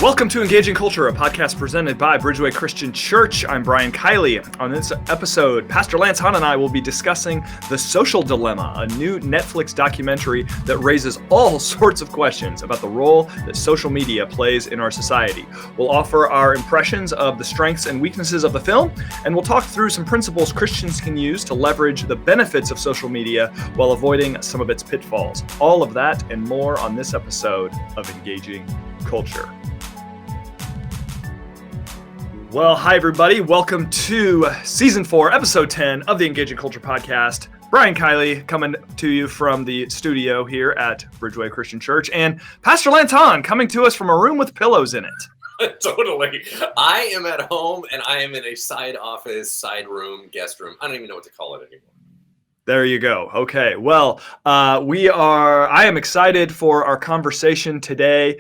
Welcome to Engaging Culture, a podcast presented by Bridgeway Christian Church. I'm Brian Kiley. On this episode, Pastor Lance Hahn and I will be discussing The Social Dilemma, a new Netflix documentary that raises all sorts of questions about the role that social media plays in our society. We'll offer our impressions of the strengths and weaknesses of the film, and we'll talk through some principles Christians can use to leverage the benefits of social media while avoiding some of its pitfalls. All of that and more on this episode of Engaging Culture. Well, hi, everybody. Welcome to Season 4, Episode 10 of the Engaging Culture Podcast. Brian Kiley coming to you from the studio here at Bridgeway Christian Church, and Pastor Lance Hahn coming to us from a room with pillows in it. Totally. I am at home, and I am in a side office, side room, guest room. I don't even know what to call it anymore. There you go. Okay. Well, I am excited for our conversation today.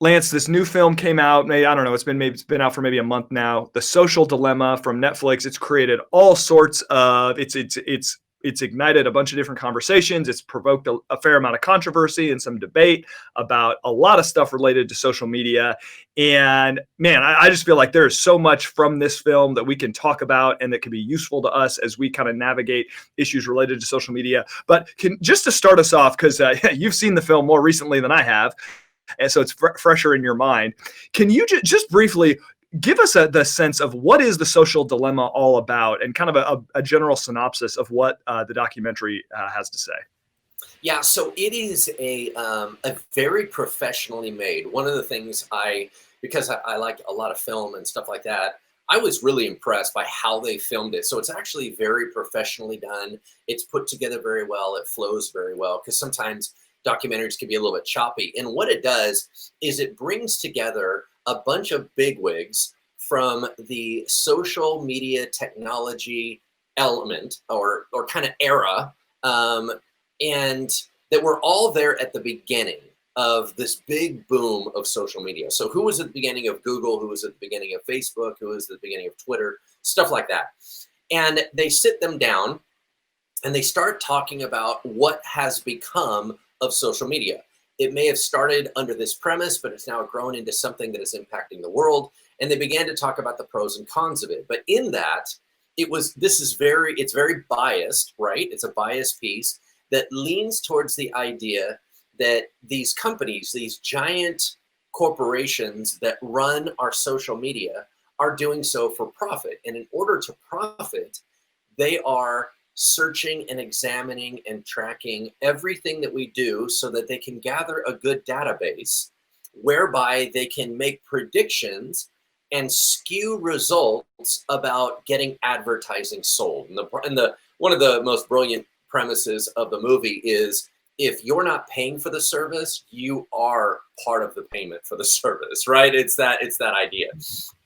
Lance, this new film came out, it's been out for maybe a month now. The Social Dilemma from Netflix. It's created all sorts of, it's ignited a bunch of different conversations. It's provoked a fair amount of controversy and some debate about a lot of stuff related to social media. And man, I just feel like there's so much from this film that we can talk about and that can be useful to us as we kind of navigate issues related to social media. But just to start us off, because you've seen the film more recently than I have, and so it's fresher in your mind. Can you just briefly give us the sense of what is The Social Dilemma all about, and kind of a general synopsis of what the documentary has to say? Yeah, so it is a very professionally made. One of the things because I like a lot of film and stuff like that, I was really impressed by how they filmed it. So it's actually very professionally done. It's put together very well. It flows very well, because sometimes documentaries can be a little bit choppy. And what it does is it brings together a bunch of bigwigs from the social media technology element or kind of era, and that were all there at the beginning of this big boom of social media. So who was at the beginning of Google? Who was at the beginning of Facebook? Who was at the beginning of Twitter? Stuff like that. And they sit them down and they start talking about what has become of social media. It may have started under this premise, but it's now grown into something that is impacting the world. And they began to talk about the pros and cons of it. But in that, it's very biased, right? It's a biased piece that leans towards the idea that these companies, these giant corporations that run our social media, are doing so for profit. And in order to profit, they are searching and examining and tracking everything that we do so that they can gather a good database whereby they can make predictions and skew results about getting advertising sold. And one of the most brilliant premises of the movie is, if you're not paying for the service, you are part of the payment for the service, right? It's that idea.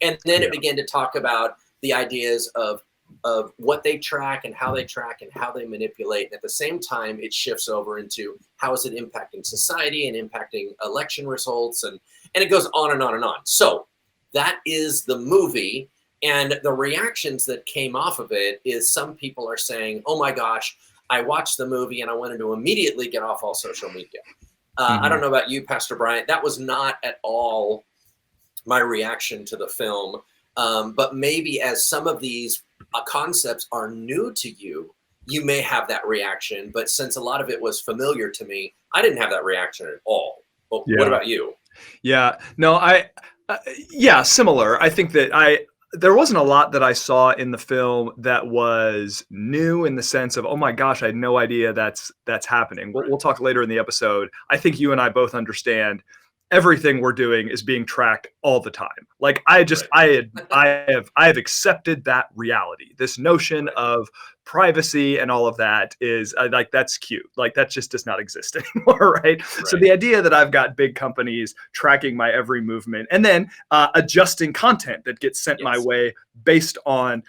And then it began to talk about the ideas of what they track and how they manipulate. And at the same time, it shifts over into how is it impacting society and impacting election results. And it goes on and on and on. So that is the movie. And the reactions that came off of it is, some people are saying, oh my gosh, I watched the movie and I wanted to immediately get off all social media. I don't know about you, Pastor Bryant. That was not at all my reaction to the film. But maybe as some of these concepts are new to you, you may have that reaction. But since a lot of it was familiar to me, I didn't have that reaction at all. But What about you? Yeah, no, similar. I think that there wasn't a lot that I saw in the film that was new, in the sense of, oh my gosh, I had no idea that's happening. We'll talk later in the episode. I think you and I both understand everything we're doing is being tracked all the time. Like I have accepted that reality. This notion of privacy and all of that is like, that's cute. Like that just does not exist anymore, right? So the idea that I've got big companies tracking my every movement and then adjusting content that gets sent my way based on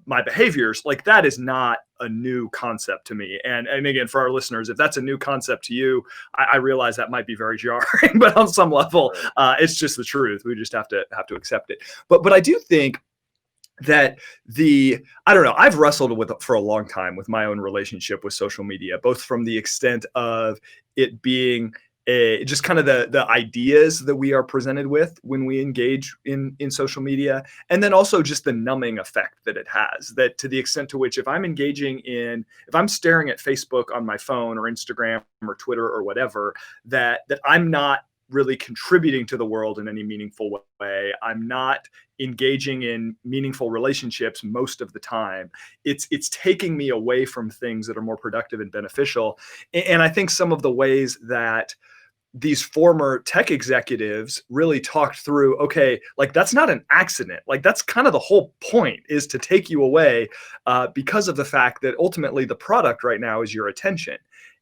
my behaviors, like that is not a new concept to me. And again, for our listeners, if that's a new concept to you, I realize that might be very jarring, but on some level, it's just the truth. We just have to accept it. But I do think that I don't know, I've wrestled with for a long time with my own relationship with social media, both from the extent of it being just kind of the ideas that we are presented with when we engage in social media, and then also just the numbing effect that it has. That to the extent to which if I'm staring at Facebook on my phone or Instagram or Twitter or whatever, that I'm not really contributing to the world in any meaningful way. I'm not engaging in meaningful relationships most of the time. It's taking me away from things that are more productive and beneficial. And I think some of the ways that these former tech executives really talked through, okay, like that's not an accident. Like that's kind of the whole point, is to take you away because of the fact that ultimately the product right now is your attention.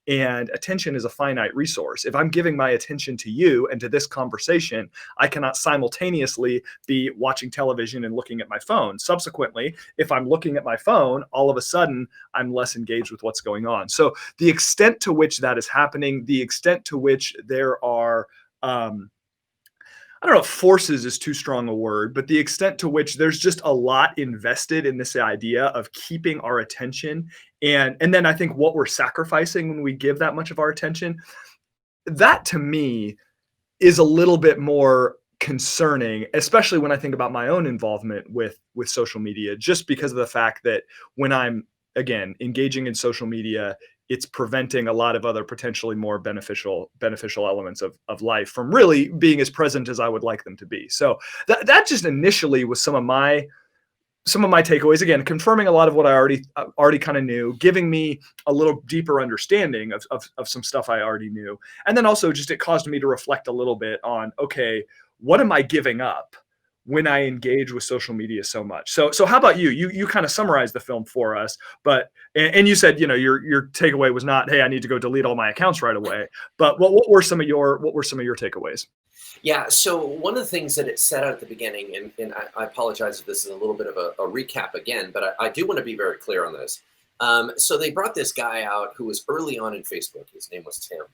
And attention is a finite resource. If I'm giving my attention to you and to this conversation, I cannot simultaneously be watching television and looking at my phone. Subsequently, if I'm looking at my phone, all of a sudden I'm less engaged with what's going on. So the extent to which that is happening, the extent to which there are I don't know if forces is too strong a word, but the extent to which there's just a lot invested in this idea of keeping our attention. And then I think what we're sacrificing when we give that much of our attention, that to me is a little bit more concerning, especially when I think about my own involvement with social media, just because of the fact that when I'm, again, engaging in social media, it's preventing a lot of other potentially more beneficial elements of life from really being as present as I would like them to be. So that just initially was some of my takeaways, again confirming a lot of what I already kind of knew, giving me a little deeper understanding of some stuff I already knew, and then also just it caused me to reflect a little bit on, okay, what am I giving up when I engage with social media so much? So how about you kind of summarized the film for us, but and you said, your takeaway was not, hey, I need to go delete all my accounts right away, but what were some of your takeaways? Yeah. So one of the things that it said at the beginning, and I apologize if this is a little bit of a recap again, but I do want to be very clear on this. So they brought this guy out who was early on in Facebook. His name was Tim.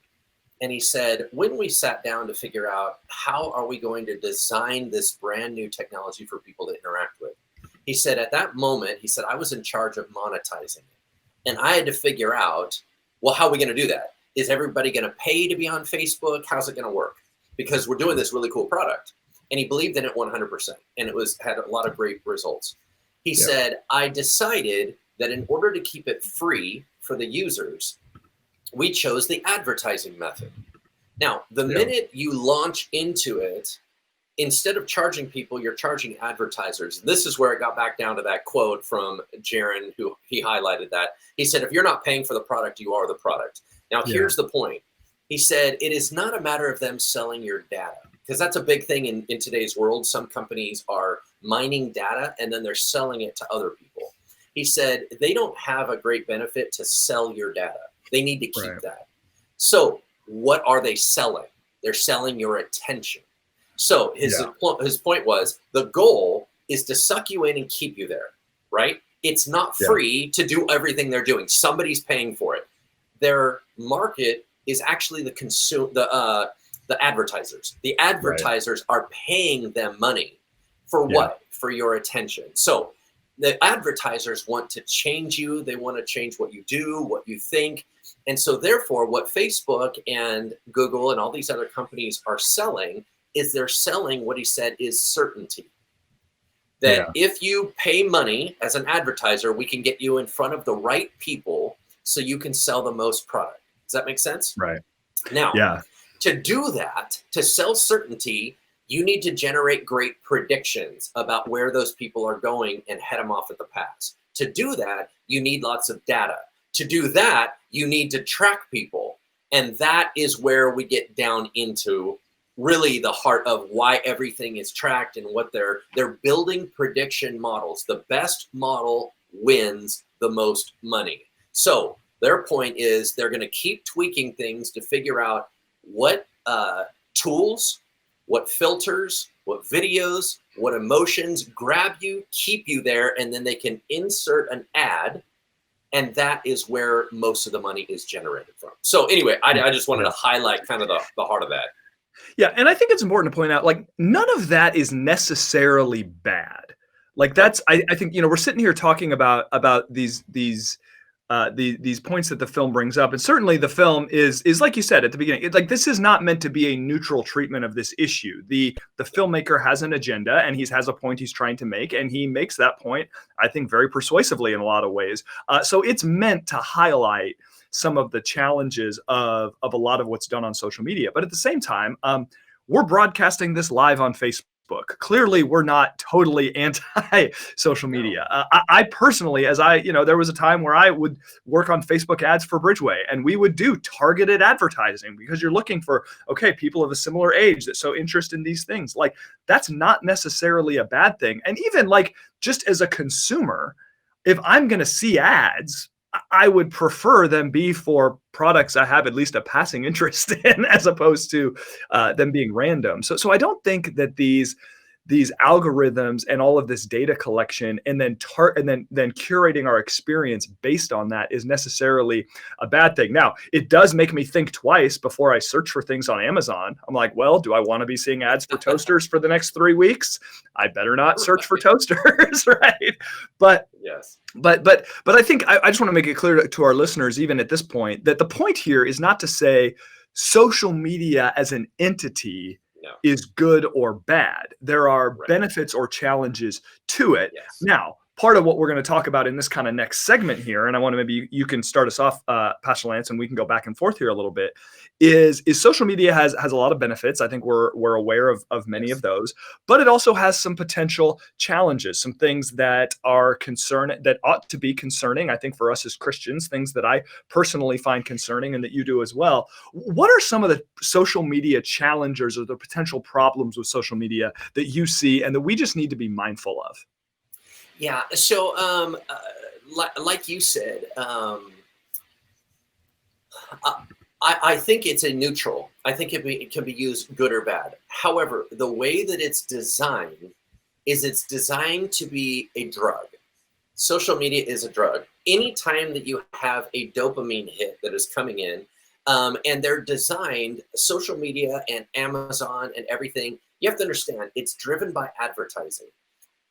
And he said, when we sat down to figure out how are we going to design this brand new technology for people to interact with, he said, at that moment, he said, I was in charge of monetizing it. And I had to figure out, well, how are we going to do that? Is everybody going to pay to be on Facebook? How's it going to work? Because we're doing this really cool product. And he believed in it 100%. And it had a lot of great results. He said, I decided that in order to keep it free for the users, we chose the advertising method. Now, the minute you launch into it, instead of charging people, you're charging advertisers. This is where it got back down to that quote from Jaron, who he highlighted that. He said, if you're not paying for the product, you are the product. Now, here's the point. He said, it is not a matter of them selling your data, because that's a big thing in today's world. Some companies are mining data and then they're selling it to other people. He said, they don't have a great benefit to sell your data. They need to keep that. So what are they selling? They're selling your attention. So his point was, the goal is to suck you in and keep you there, right? It's not free to do everything they're doing. Somebody's paying for it. Their market is actually the advertisers. The advertisers are paying them money for what? For your attention. So the advertisers want to change you. They want to change what you do, what you think. And so therefore, what Facebook and Google and all these other companies are selling is they're selling what he said is certainty. That if you pay money as an advertiser, we can get you in front of the right people so you can sell the most product. Does that make sense? Right. Now, to do that, to sell certainty, you need to generate great predictions about where those people are going and head them off at the pass. To do that, you need lots of data. To do that, you need to track people. And that is where we get down into really the heart of why everything is tracked and what they're building prediction models. The best model wins the most money. So their point is they're going to keep tweaking things to figure out what tools, what filters, what videos, what emotions grab you, keep you there, and then they can insert an ad. And that is where most of the money is generated from. So anyway, I just wanted to highlight kind of the heart of that. Yeah, and I think it's important to point out, like, none of that is necessarily bad. Like, that's I think, we're sitting here talking about these these points that the film brings up, and certainly the film is like you said at the beginning, like this is not meant to be a neutral treatment of this issue. The filmmaker has an agenda, and he has a point he's trying to make, and he makes that point, I think, very persuasively in a lot of ways. So it's meant to highlight some of the challenges of a lot of what's done on social media, but at the same time, we're broadcasting this live on Facebook. Clearly, we're not totally anti-social media. I personally, there was a time where I would work on Facebook ads for Bridgeway, and we would do targeted advertising because you're looking for, okay, people of a similar age that show interest in these things. Like, that's not necessarily a bad thing. And even like just as a consumer, if I'm going to see ads, I would prefer them be for products I have at least a passing interest in, as opposed to them being random. So I don't think that these algorithms and all of this data collection and then curating our experience based on that is necessarily a bad thing. Now, it does make me think twice before I search for things on Amazon. I'm like, well, do I want to be seeing ads for toasters for the next 3 weeks? I better not search for toasters, right? But yes. But I think I just want to make it clear to our listeners, even at this point, that the point here is not to say social media as an entity is good or bad. There are benefits or challenges to it. Yes. Now, part of what we're going to talk about in this kind of next segment here, and I want to maybe you can start us off, Pastor Lance, and we can go back and forth here a little bit, is social media has a lot of benefits. I think we're aware of many of those, but it also has some potential challenges, some things that are that ought to be concerning, I think, for us as Christians, things that I personally find concerning and that you do as well. What are some of the social media challenges or the potential problems with social media that you see and that we just need to be mindful of? Yeah. So, like you said, I think it's a neutral. I think it can be used good or bad. However, the way that it's designed is it's designed to be a drug. Social media is a drug. Anytime that you have a dopamine hit that is coming in, and they're designed, social media and Amazon and everything, you have to understand it's driven by advertising.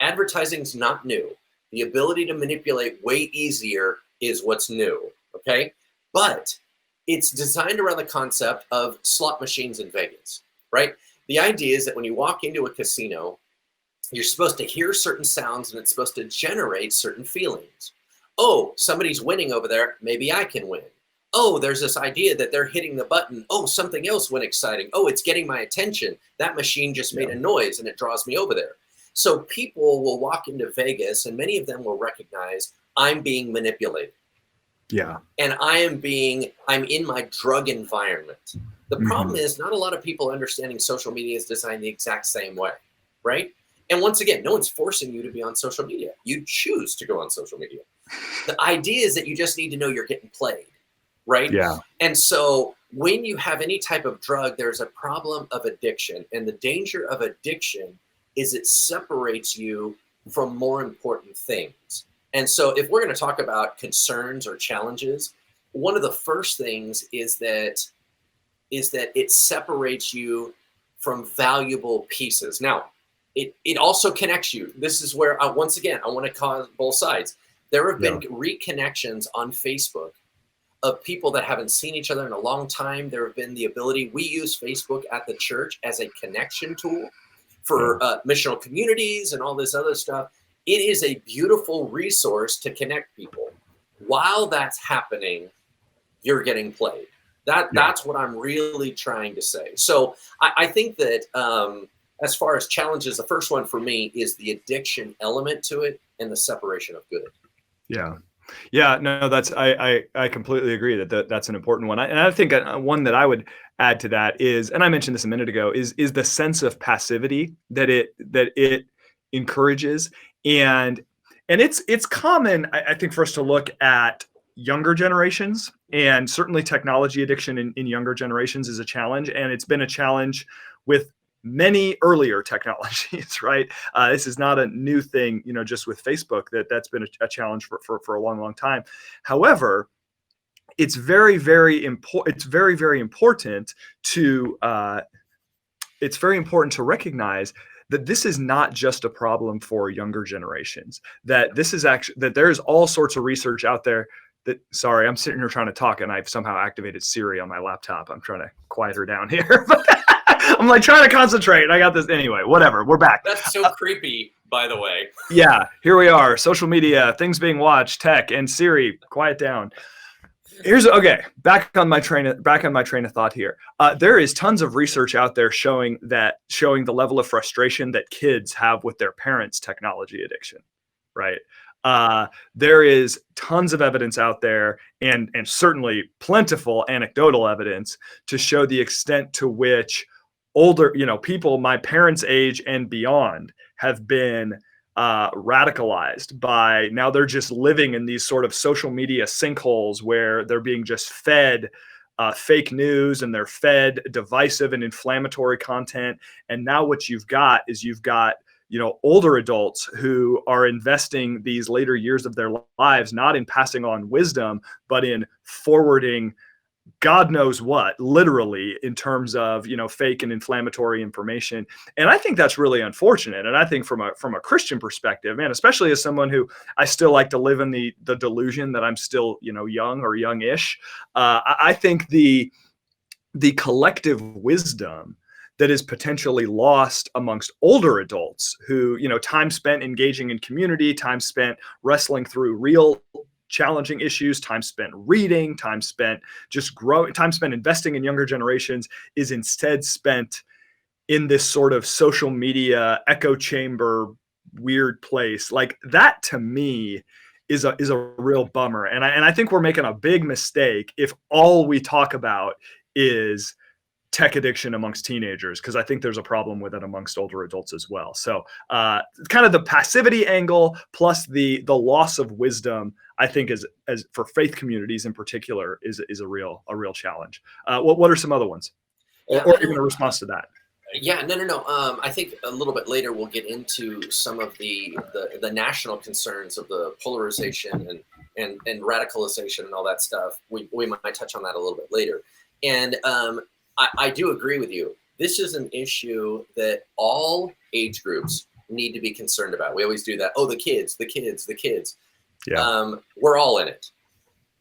Advertising's not new. The ability to manipulate way easier is what's new, okay? But it's designed around the concept of slot machines in Vegas, right? The idea is that when you walk into a casino, you're supposed to hear certain sounds and it's supposed to generate certain feelings. Oh, somebody's winning over there. Maybe I can win. Oh, there's this idea that they're hitting the button. Oh, something else went exciting. Oh, it's getting my attention. That machine just made a noise and it draws me over there. So people will walk into Vegas and many of them will recognize I'm being manipulated. Yeah. And I'm in my drug environment. The problem is not a lot of people understanding social media is designed the exact same way, right? And once again, no one's forcing you to be on social media. You choose to go on social media. The idea is that you just need to know you're getting played, right? Yeah. And so when you have any type of drug, there's a problem of addiction. And the danger of addiction is it separates you from more important things. And so if we're going to talk about concerns or challenges, one of the first things is that it separates you from valuable pieces. Now, it also connects you. This is where, once again, I want to call both sides. There have been reconnections on Facebook of people that haven't seen each other in a long time. There have been the ability, we use Facebook at the church as a connection tool for missional communities and all this other stuff. It is a beautiful resource to connect people. While that's happening, you're getting played. That's what I'm really trying to say. So I think that as far as challenges, the first one for me is the addiction element to it and the separation of good. Yeah. Yeah, no, I completely agree that's an important one. And I think one that I would add to that is, and I mentioned this a minute ago, is the sense of passivity that it encourages. And it's common, I think, for us to look at younger generations, and certainly technology addiction in younger generations is a challenge. And it's been a challenge with many earlier technologies, right? This is not a new thing, just with Facebook, that's been a challenge for a long, long time. However, it's very, very important. It's very, very important to recognize that this is not just a problem for younger generations. That this is actually, that there's all sorts of research out there Sorry, I'm sitting here trying to talk and I've somehow activated Siri on my laptop. I'm trying to quiet her down here. I'm like trying to concentrate. I got this anyway. Whatever. We're back. That's so creepy, by the way. Yeah, here we are. Social media, things being watched, tech, and Siri. Quiet down. Back on my train of thought here. There is tons of research out there showing the level of frustration that kids have with their parents' technology addiction, right? There is tons of evidence out there, and certainly plentiful anecdotal evidence to show the extent to which older, people my parents' age and beyond have been radicalized by, now they're just living in these sort of social media sinkholes where they're being just fed fake news, and they're fed divisive and inflammatory content. And now what you've got is older adults who are investing these later years of their lives not in passing on wisdom, but in forwarding God knows what, literally, in terms of, fake and inflammatory information. And I think that's really unfortunate. And I think from a Christian perspective, man, especially as someone who, I still like to live in the delusion that I'm still, young or youngish. I think the collective wisdom that is potentially lost amongst older adults who, time spent engaging in community, time spent wrestling through real challenging issues, time spent reading, time spent investing in younger generations, is instead spent in this sort of social media echo chamber weird place. Like that, to me, is a real bummer. And I think we're making a big mistake if all we talk about is tech addiction amongst teenagers, because I think there's a problem with it amongst older adults as well. So kind of the passivity angle plus the loss of wisdom, I think, as for faith communities in particular, is a real challenge. What are some other ones? Or even a response to that? Yeah, no. I think a little bit later we'll get into some of the national concerns of the polarization and radicalization and all that stuff. We might touch on that a little bit later. And I do agree with you. This is an issue that all age groups need to be concerned about. We always do that. Oh, the kids. Yeah. We're all in it.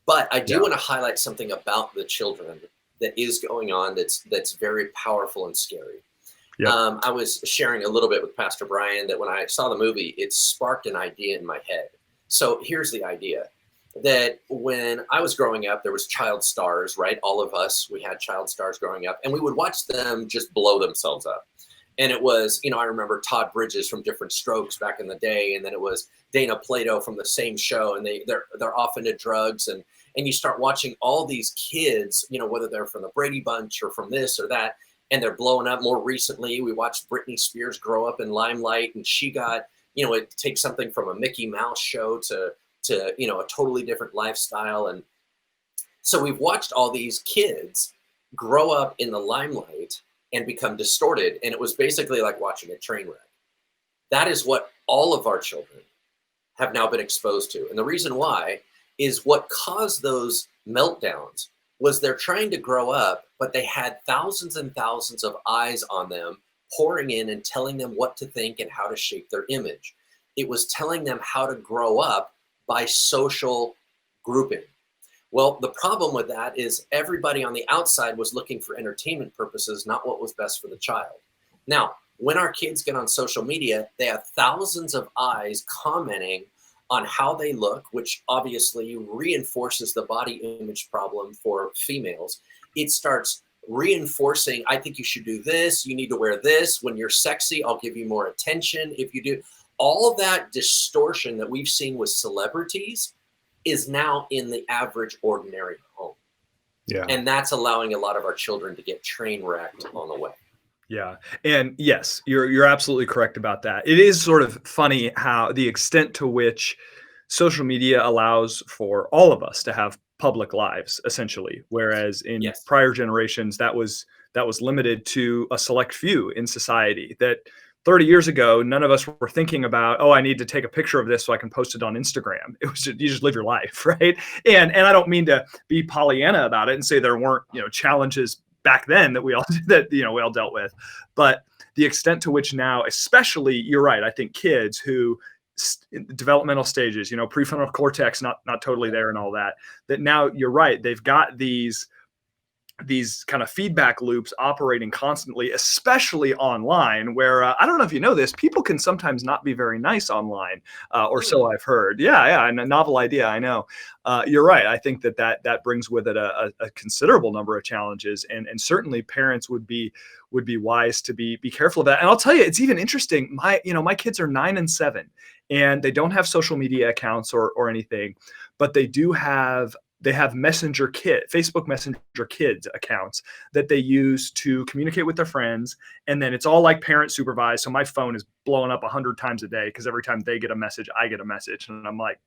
But I do want to highlight something about the children that is going on that's very powerful and scary. Yeah. I was sharing a little bit with Pastor Brian that when I saw the movie, it sparked an idea in my head. So here's the idea. That when I was growing up, there was child stars, right? All of us, we had child stars growing up, and we would watch them just blow themselves up. And it was, I remember Todd Bridges from Different Strokes back in the day, and then it was Dana Plato from the same show, and they're off into drugs, and you start watching all these kids, whether they're from the Brady Bunch or from this or that, and they're blowing up. More recently, we watched Britney Spears grow up in limelight, and she got, it takes something from a Mickey Mouse show to a totally different lifestyle. And so we've watched all these kids grow up in the limelight and become distorted. And it was basically like watching a train wreck. That is what all of our children have now been exposed to. And the reason why is what caused those meltdowns was they're trying to grow up, but they had thousands and thousands of eyes on them pouring in and telling them what to think and how to shape their image. It was telling them how to grow up by social grouping. Well, the problem with that is everybody on the outside was looking for entertainment purposes, not what was best for the child. Now, when our kids get on social media, they have thousands of eyes commenting on how they look, which obviously reinforces the body image problem for females. It starts reinforcing, I think you should do this, you need to wear this, when you're sexy, I'll give you more attention if you do. All that distortion that we've seen with celebrities is now in the average ordinary home. Yeah. And that's allowing a lot of our children to get train wrecked on the way. Yeah. And yes, you're absolutely correct about that. It is sort of funny how the extent to which social media allows for all of us to have public lives, essentially, whereas in prior generations that was limited to a select few in society. That 30 years ago, none of us were thinking about, I need to take a picture of this so I can post it on Instagram. It was you just live your life, right? And I don't mean to be Pollyanna about it and say there weren't, challenges back then that we all dealt with. But the extent to which now, especially, you're right, I think kids who developmental stages, prefrontal cortex, not totally there and all that, that now you're right. They've got these kind of feedback loops operating constantly, especially online, where I don't know if you know this, people can sometimes not be very nice online, or so I've heard. Yeah, and a novel idea, I know. You're right. I think that brings with it a considerable number of challenges, and certainly parents would be wise to be careful of that. And I'll tell you, it's even interesting. My kids are 9 and 7, and they don't have social media accounts or anything, but they have Facebook Messenger Kids accounts that they use to communicate with their friends. And then it's all like parent supervised. So my phone is blowing up 100 times a day because every time they get a message, I get a message. And I'm like,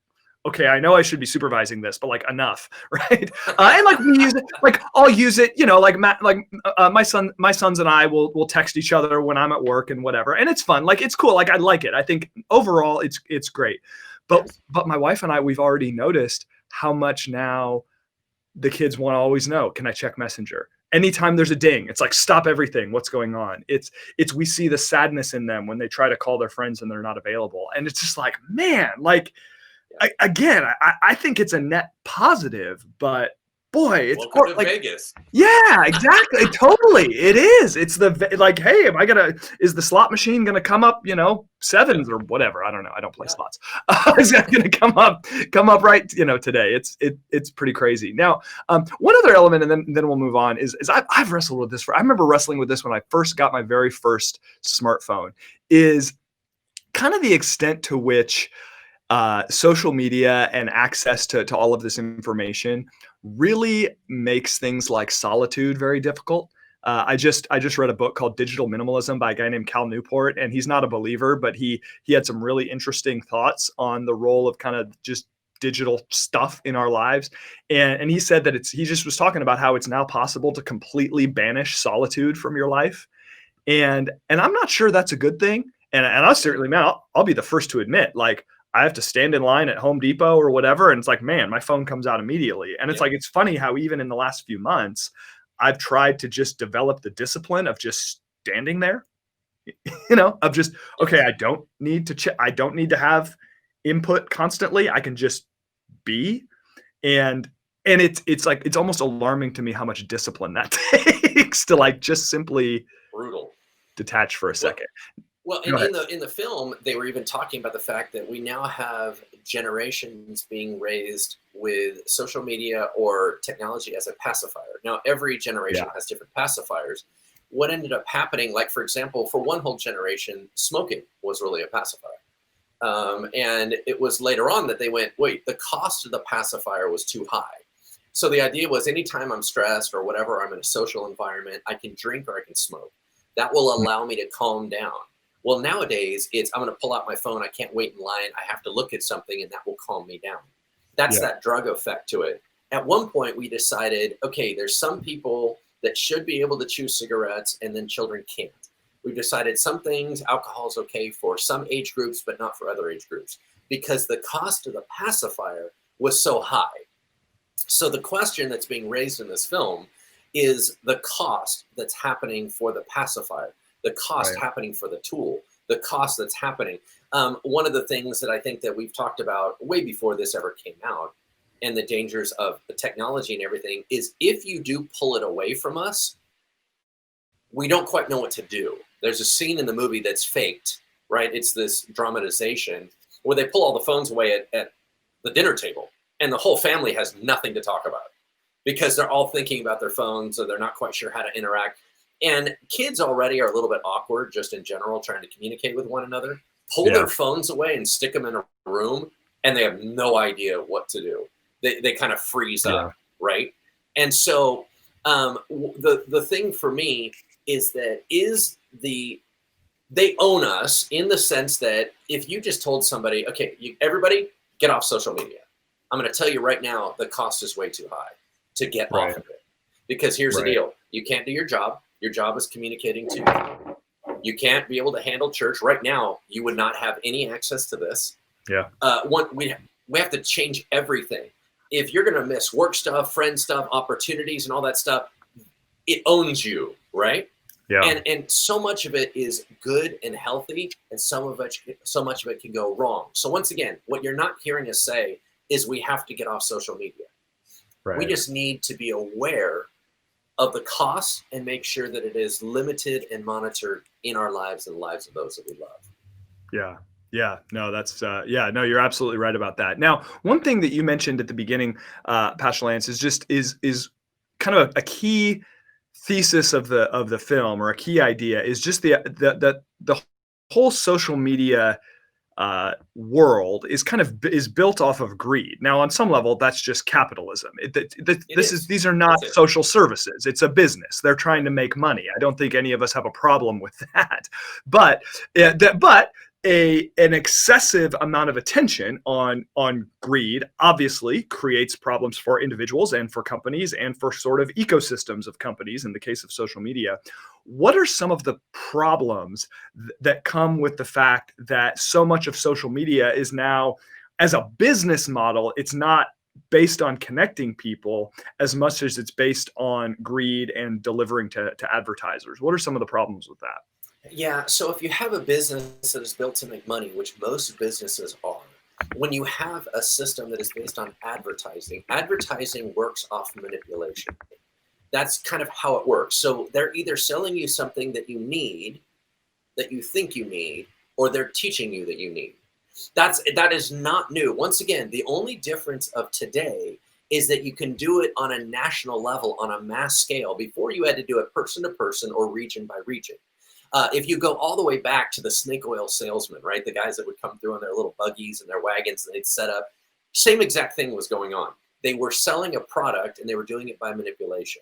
okay, I know I should be supervising this, but like enough, right? And like we use it, like I'll use it, my sons and I will text each other when I'm at work and whatever, and it's fun, like it's cool, like I like it. I think overall it's great, but my wife and I, we've already noticed how much now the kids want to always know, can I check Messenger? Anytime there's a ding, it's like, stop everything. What's going on? We see the sadness in them when they try to call their friends and they're not available. And it's just like, man, like, I think it's a net positive, but boy, it's welcome to like Vegas. Yeah, exactly. Totally. It is. It's like, hey, is the slot machine going to come up, sevens or whatever? I don't know. I don't play slots. Is that going to come up right, today? It's pretty crazy. Now, one other element, and then we'll move on, is I've wrestled with this. I remember wrestling with this when I first got my very first smartphone, is kind of the extent to which social media and access to all of this information really makes things like solitude very difficult. I just read a book called Digital Minimalism by a guy named Cal Newport, and he's not a believer, but he had some really interesting thoughts on the role of kind of just digital stuff in our lives. And he said that he just was talking about how it's now possible to completely banish solitude from your life. And I'm not sure that's a good thing. And I'll certainly, man, I'll be the first to admit, like, I have to stand in line at Home Depot or whatever. And it's like, man, my phone comes out immediately. And it's like, it's funny how even in the last few months, I've tried to just develop the discipline of just standing there, of just, okay, I don't need to check. I don't need to have input constantly. I can just be. And it's like, it's almost alarming to me how much discipline that takes to like, just simply brutal detach for a second. Well, and in the film, they were even talking about the fact that we now have generations being raised with social media or technology as a pacifier. Now, every generation has different pacifiers. What ended up happening, like, for example, for one whole generation, smoking was really a pacifier. And it was later on that they went, wait, the cost of the pacifier was too high. So the idea was anytime I'm stressed or whatever, I'm in a social environment, I can drink or I can smoke. That will allow me to calm down. Well, nowadays, I'm going to pull out my phone. I can't wait in line. I have to look at something, and that will calm me down. That's that drug effect to it. At one point, we decided, okay, there's some people that should be able to chew cigarettes, and then children can't. We decided some things, alcohol is okay for some age groups, but not for other age groups, because the cost of the pacifier was so high. So the question that's being raised in this film is the cost that's happening for the pacifier. The cost happening for the tool, the cost that's happening. One of the things that I think that we've talked about way before this ever came out, and the dangers of the technology and everything, is if you do pull it away from us, we don't quite know what to do. There's a scene in the movie that's faked, right? It's this dramatization where they pull all the phones away at the dinner table, and the whole family has nothing to talk about because they're all thinking about their phones, or they're not quite sure how to interact. And kids already are a little bit awkward just in general, trying to communicate with one another. Pull their phones away and stick them in a room, and they have no idea what to do. They kind of freeze up, right? And so the thing for me is that they own us in the sense that if you just told somebody, okay, everybody get off social media. I'm going to tell you right now, the cost is way too high to get off of it. Because here's the deal. You can't do your job. Your job is communicating to you. You can't be able to handle church. Right now, you would not have any access to this. Yeah. We have to change everything. If you're going to miss work stuff, friend stuff, opportunities, and all that stuff, it owns you, right? Yeah. And so much of it is good and healthy, and so much of it can go wrong. So once again, what you're not hearing us say is we have to get off social media. We Right. just need to be aware of the costs and make sure that it is limited and monitored in our lives and the lives of those that we love. Yeah. Yeah. No, that's yeah, no, you're absolutely right about that. Now, one thing that you mentioned at the beginning, Pastor Lance, is just is kind of a key thesis of the film, or a key idea, is just the whole social media world is kind of is built off of greed. Now, on some level, that's just capitalism. It This is is. these are not That's it. social services. It's a business. They're trying to make money. I don't think any of us have a problem with that. But but an excessive amount of attention on greed obviously creates problems for individuals and for companies and for sort of ecosystems of companies in the case of social media. What are some of the problems that come with the fact that so much of social media is now, as a business model, it's not based on connecting people as much as it's based on greed and delivering to advertisers? What are some of the problems with that? Yeah. So if you have a business that is built to make money, which most businesses are, when you have a system that is based on advertising, advertising works off manipulation. That's kind of how it works. So they're either selling you something that you need, that you think you need, or they're teaching you that you need. That is not new. Once again, the only difference of today is that you can do it on a national level, on a mass scale. Before, you had to do it person to person or region by region. If you go all the way back to the snake oil salesman, right, the guys that would come through in their little buggies and their wagons and they'd set up, same exact thing was going on. They were selling a product and they were doing it by manipulation,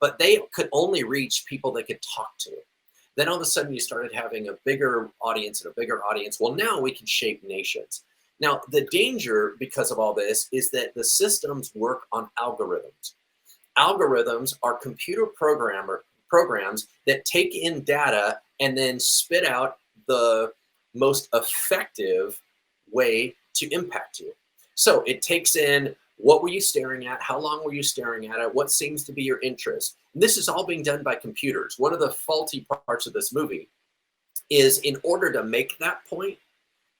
but they could only reach people they could talk to. Then all of a sudden you started having a bigger audience and a bigger audience. Well, now we can shape nations. Now, the danger because of all this is that the systems work on algorithms. Algorithms are programs that take in data and then spit out the most effective way to impact you. So it takes in, what were you staring at? How long were you staring at it? What seems to be your interest? And this is all being done by computers. One of the faulty parts of this movie is, in order to make that point,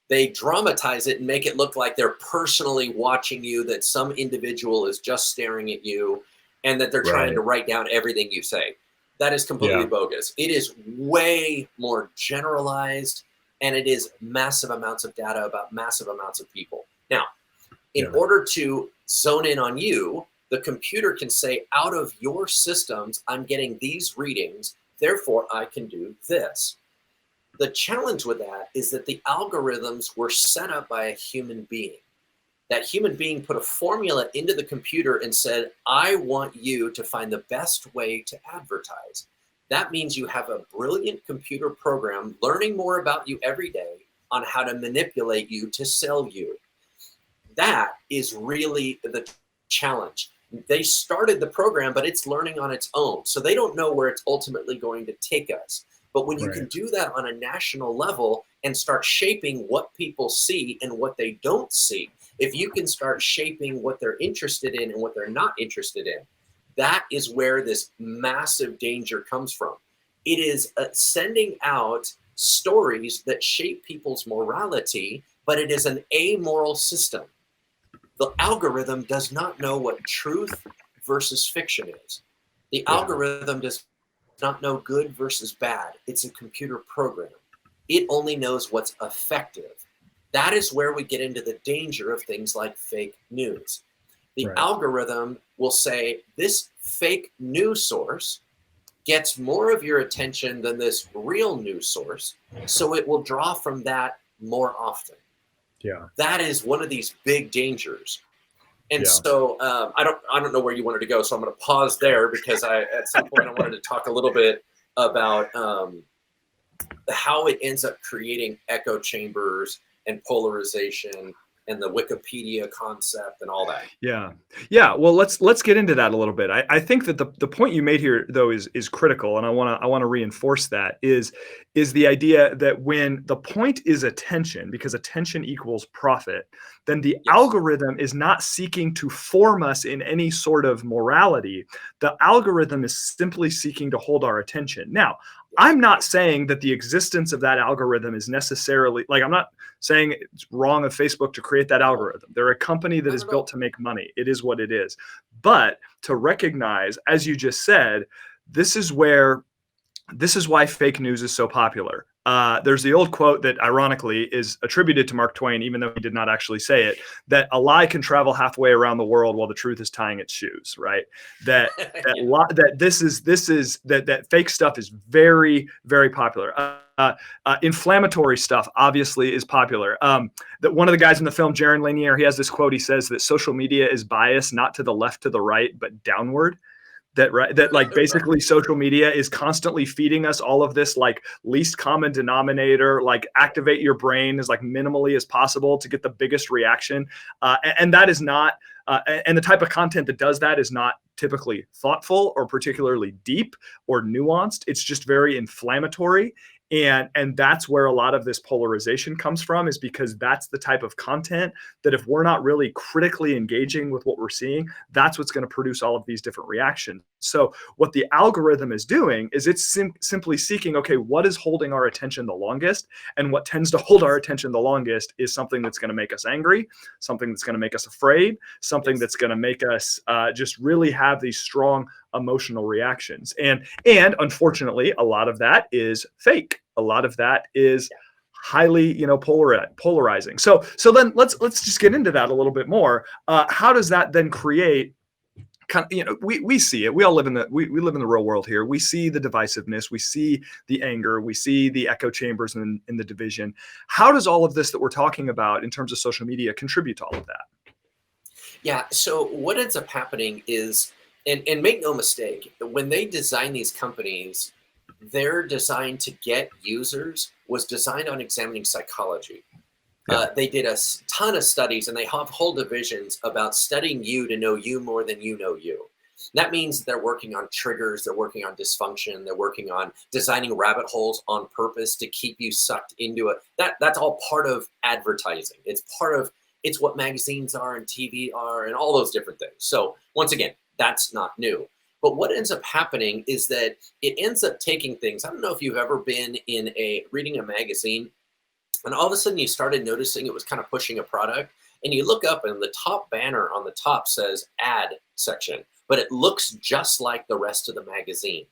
they dramatize it and make it look like they're personally watching you, that some individual is just staring at you, and that they're trying Right. to write down everything you say. That is completely Yeah. bogus. It is way more generalized, and it is massive amounts of data about massive amounts of people. Now, in Yeah. order to zone in on you, the computer can say, out of your systems, I'm getting these readings, therefore I can do this. The challenge with that is that the algorithms were set up by a human being. That human being put a formula into the computer and said, I want you to find the best way to advertise. That means you have a brilliant computer program learning more about you every day on how to manipulate you to sell you. That is really the challenge. They started the program, but it's learning on its own. So they don't know where it's ultimately going to take us. But when you can Right. do that on a national level and start shaping what people see and what they don't see, if you can start shaping what they're interested in and what they're not interested in, that is where this massive danger comes from. It is sending out stories that shape people's morality, but it is an amoral system. The algorithm does not know what truth versus fiction is. The Yeah. algorithm does not know good versus bad. It's a computer program. It only knows what's effective. That is where we get into the danger of things like fake news. The Right. algorithm will say, this fake news source gets more of your attention than this real news source, so it will draw from that more often. Yeah. That is one of these big dangers. And Yeah. so I don't know where you wanted to go, so I'm going to pause there because at some point I wanted to talk a little bit about how it ends up creating echo chambers and polarization and the Wikipedia concept and all that. Yeah. Yeah. Well, let's get into that a little bit. I think that the point you made here though is critical, and I wanna reinforce that is the idea that when the point is attention, because attention equals profit, then the Yes. algorithm is not seeking to form us in any sort of morality. The algorithm is simply seeking to hold our attention. Now, I'm not saying that the existence of that algorithm is necessarily, like, I'm not saying it's wrong of Facebook to create that No, algorithm. They're a company that not is at built all. to make money. It is what it is. But to recognize, as you just said, this is where this is why fake news is so popular. There's the old quote that ironically is attributed to Mark Twain, even though he did not actually say it, that a lie can travel halfway around the world while the truth is tying its shoes, right? That Yeah. that fake stuff is very, very popular. Inflammatory stuff obviously is popular. That one of the guys in the film, Jaron Lanier, he has this quote. He says that social media is biased not to the left, to the right, but downward. That like basically Right. social media is constantly feeding us all of this like least common denominator, like activate your brain as like minimally as possible to get the biggest reaction, and that is not and the type of content that does that is not typically thoughtful or particularly deep or nuanced. It's just very inflammatory, and that's where a lot of this polarization comes from, is because that's the type of content that if we're not really critically engaging with what we're seeing, that's what's going to produce all of these different reactions. So what the algorithm is doing is it's simply seeking, okay, what is holding our attention the longest? And what tends to hold our attention the longest is something that's going to make us angry, something that's going to make us afraid, something Yes. that's going to make us just really have these strong emotional reactions. And unfortunately, a lot of that is fake. A lot of that is Yeah. highly, polarizing. So then let's just get into that a little bit more. How does that then create kind of, we see it. We all live in we live in the real world here. We see the divisiveness, we see the anger, we see the echo chambers in the division. How does all of this that we're talking about in terms of social media contribute to all of that? Yeah. So what ends up happening is, and make no mistake, when they design these companies, their design to get users was designed on examining psychology. Yeah. They did a ton of studies, and they have whole divisions about studying you to know you more than you know you. That means they're working on triggers, they're working on dysfunction, they're working on designing rabbit holes on purpose to keep you sucked into it. That's all part of advertising. It's what magazines are and TV are and all those different things. So once again, that's not new. But what ends up happening is that it ends up taking things. I don't know if you've ever been in a reading a magazine and all of a sudden you started noticing it was kind of pushing a product, and you look up and the top banner on the top says ad section, but it looks just like the rest of the magazine.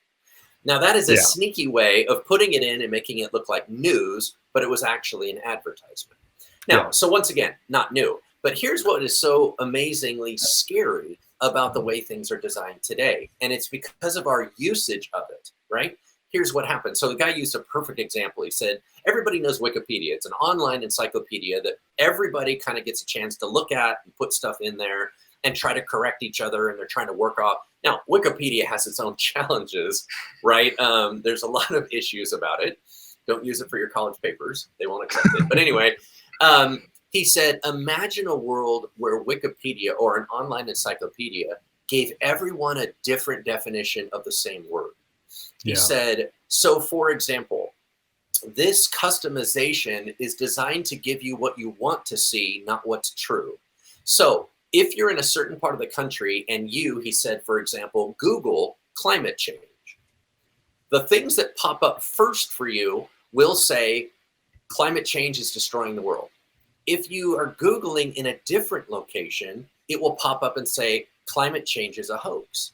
Now that is a Yeah. sneaky way of putting it in and making it look like news, but it was actually an advertisement. Now, Yeah. so once again, not new, but here's what is so amazingly scary about the way things are designed today, and it's because of our usage of it, right? Here's what happened. So the guy used a perfect example. He said, everybody knows Wikipedia. It's an online encyclopedia that everybody kind of gets a chance to look at and put stuff in there and try to correct each other. And they're trying to work off. Now, Wikipedia has its own challenges, right? There's a lot of issues about it. Don't use it for your college papers. They won't accept it. But anyway, he said, imagine a world where Wikipedia or an online encyclopedia gave everyone a different definition of the same word. He Yeah. said, so for example, this customization is designed to give you what you want to see, not what's true. So if you're in a certain part of the country and he said, for example, Google climate change, the things that pop up first for you will say climate change is destroying the world. If you are Googling in a different location, it will pop up and say climate change is a hoax.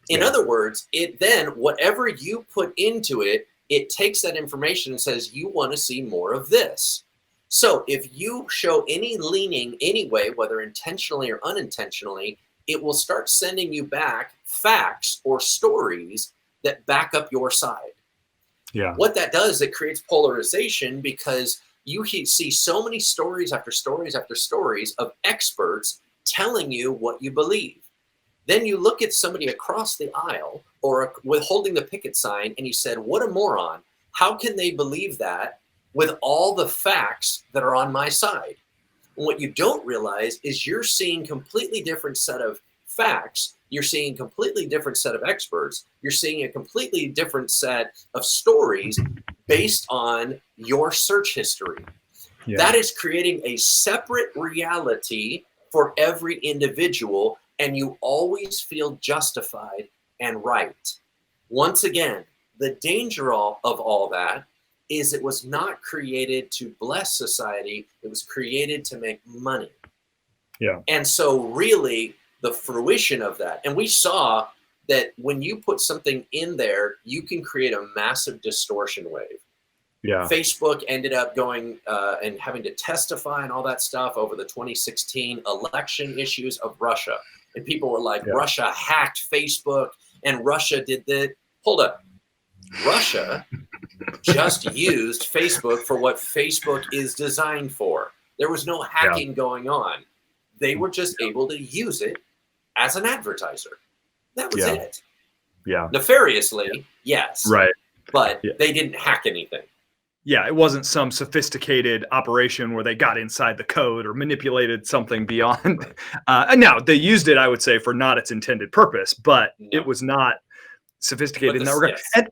In Yeah. other words, it then, whatever you put into it, it takes that information and says, you want to see more of this. So if you show any leaning anyway, whether intentionally or unintentionally, it will start sending you back facts or stories that back up your side. Yeah. What that does, it creates polarization because you see so many stories after stories after stories of experts telling you what you believe. Then you look at somebody across the aisle or with holding the picket sign and you said, what a moron. How can they believe that with all the facts that are on my side? And what you don't realize is you're seeing completely different set of facts. You're seeing a completely different set of experts. You're seeing a completely different set of stories based on your search history. Yeah. That is creating a separate reality for every individual, and you always feel justified and right. Once again, The danger of all that is it was not created to bless society. It was created to make money. Yeah. And so really the fruition of that, and we saw that when you put something in there, you can create a massive distortion wave. Yeah. Facebook ended up going and having to testify and all that stuff over the 2016 election issues of Russia. And people were like, Yeah. Russia hacked Facebook and Russia did that. Hold up. Russia just used Facebook for what Facebook is designed for. There was no hacking going on. They were just able to use it as an advertiser. That was it. Yeah. Nefariously, yes. Right. But they didn't hack anything. Yeah, it wasn't some sophisticated operation where they got inside the code or manipulated something beyond. And now they used it, I would say, for not its intended purpose, but it was not sophisticated in that regard. Yes.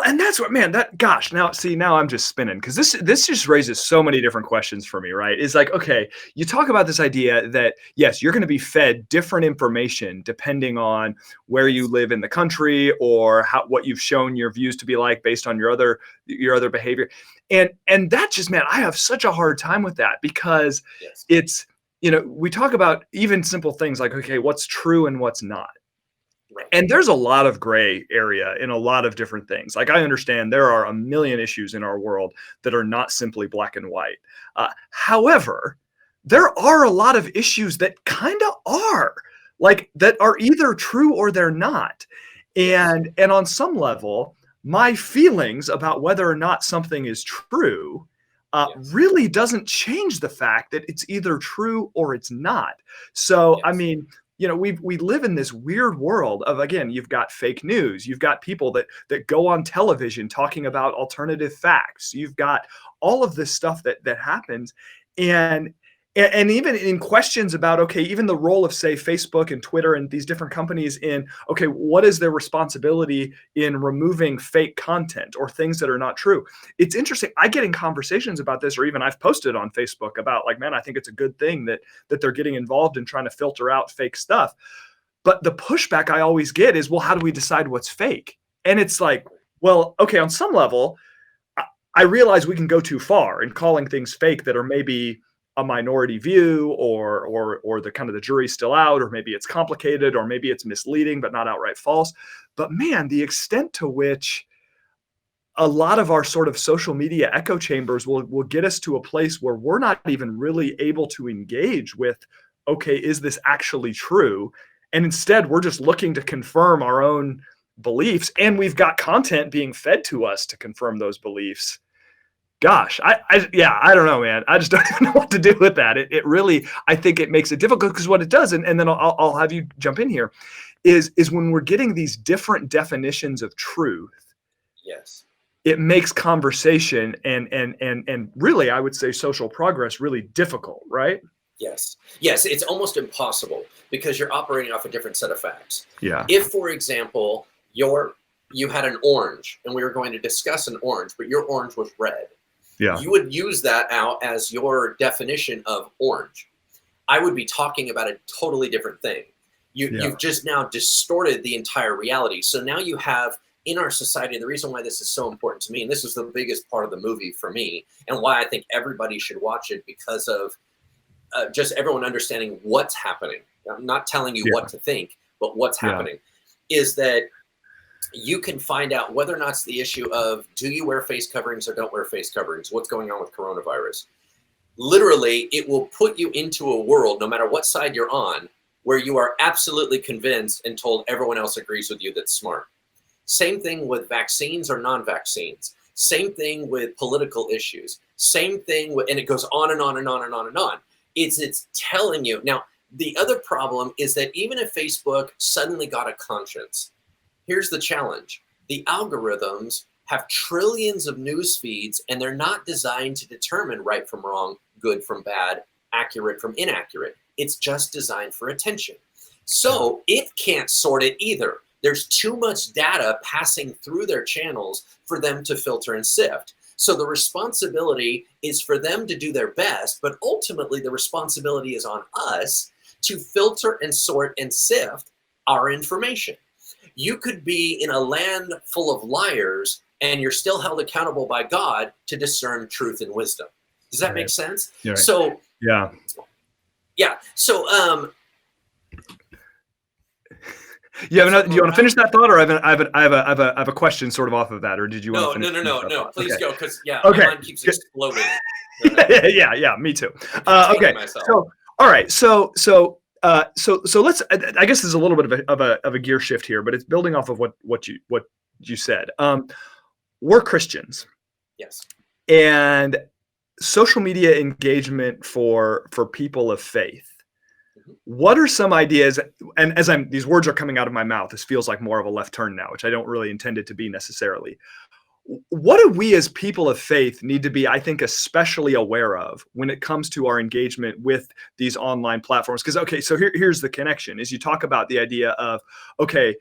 And that's what, man, now I'm just spinning because this just raises so many different questions for me, right? It's like, okay, you talk about this idea that, yes, you're going to be fed different information depending on where you live in the country or what you've shown your views to be like based on your other behavior. And that just, man, I have such a hard time with that because it's, we talk about even simple things like, okay, what's true and what's not. And there's a lot of gray area in a lot of different things. Like I understand there are a million issues in our world that are not simply black and white. However, there are a lot of issues that kind of are like that are either true or they're not. And on some level, my feelings about whether or not something is true really doesn't change the fact that it's either true or it's not. So, I mean, we live in this weird world of, again, you've got fake news. You've got people that go on television talking about alternative facts. You've got all of this stuff that happens. And even in questions about, okay, even the role of, say, Facebook and Twitter and these different companies in, okay, what is their responsibility in removing fake content or things that are not true? It's interesting. I get in conversations about this, or even I've posted on Facebook about like, man, I think it's a good thing that they're getting involved in trying to filter out fake stuff. But the pushback I always get is, well, how do we decide what's fake? And it's like, well, okay, on some level, I realize we can go too far in calling things fake that are maybe a minority view or the kind of the jury's still out, or maybe it's complicated, or maybe it's misleading but not outright false. But man, the extent to which a lot of our sort of social media echo chambers will get us to a place where we're not even really able to engage with, okay, is this actually true? And instead we're just looking to confirm our own beliefs, and we've got content being fed to us to confirm those beliefs. Gosh, I don't know, man. I just don't even know what to do with that. It really, I think it makes it difficult because what it does, and then I'll have you jump in here, is when we're getting these different definitions of truth. Yes. It makes conversation and really, I would say, social progress really difficult, right? Yes. Yes, it's almost impossible because you're operating off a different set of facts. Yeah. If, for example, you had an orange and we were going to discuss an orange, but your orange was red. Yeah. You would use that out as your definition of orange. I would be talking about a totally different thing. You've just now distorted the entire reality. So now you have in our society, the reason why this is so important to me, and this is the biggest part of the movie for me, and why I think everybody should watch it, because of just everyone understanding what's happening. I'm not telling you what to think, but what's happening is that you can find out whether or not it's the issue of, do you wear face coverings or don't wear face coverings? What's going on with coronavirus? Literally, it will put you into a world, no matter what side you're on, where you are absolutely convinced and told everyone else agrees with you that's smart. Same thing with vaccines or non-vaccines. Same thing with political issues. Same thing with, and it goes on and on and on and on and on. It's telling you. Now, the other problem is that even if Facebook suddenly got a conscience, here's the challenge. The algorithms have trillions of news feeds, and they're not designed to determine right from wrong, good from bad, accurate from inaccurate. It's just designed for attention. So it can't sort it either. There's too much data passing through their channels for them to filter and sift. So the responsibility is for them to do their best, but ultimately the responsibility is on us to filter and sort and sift our information. You could be in a land full of liars and you're still held accountable by God to discern truth and wisdom. Does that make sense? Right. So yeah. So Yeah, do you want to finish that thought, or I have a question sort of off of that, or did you want to finish? No. Please go, because my mind keeps exploding. Yeah, me too. Okay, so all right, so let's. I guess there's a little bit of a gear shift here, but it's building off of what you said. We're Christians, yes, and social media engagement for people of faith. What are some ideas? And as these words are coming out of my mouth, this feels like more of a left turn now, which I don't really intend it to be necessarily. What do we as people of faith need to be, I think, especially aware of when it comes to our engagement with these online platforms? Because, okay, so here's the connection. As you talk about the idea of, okay,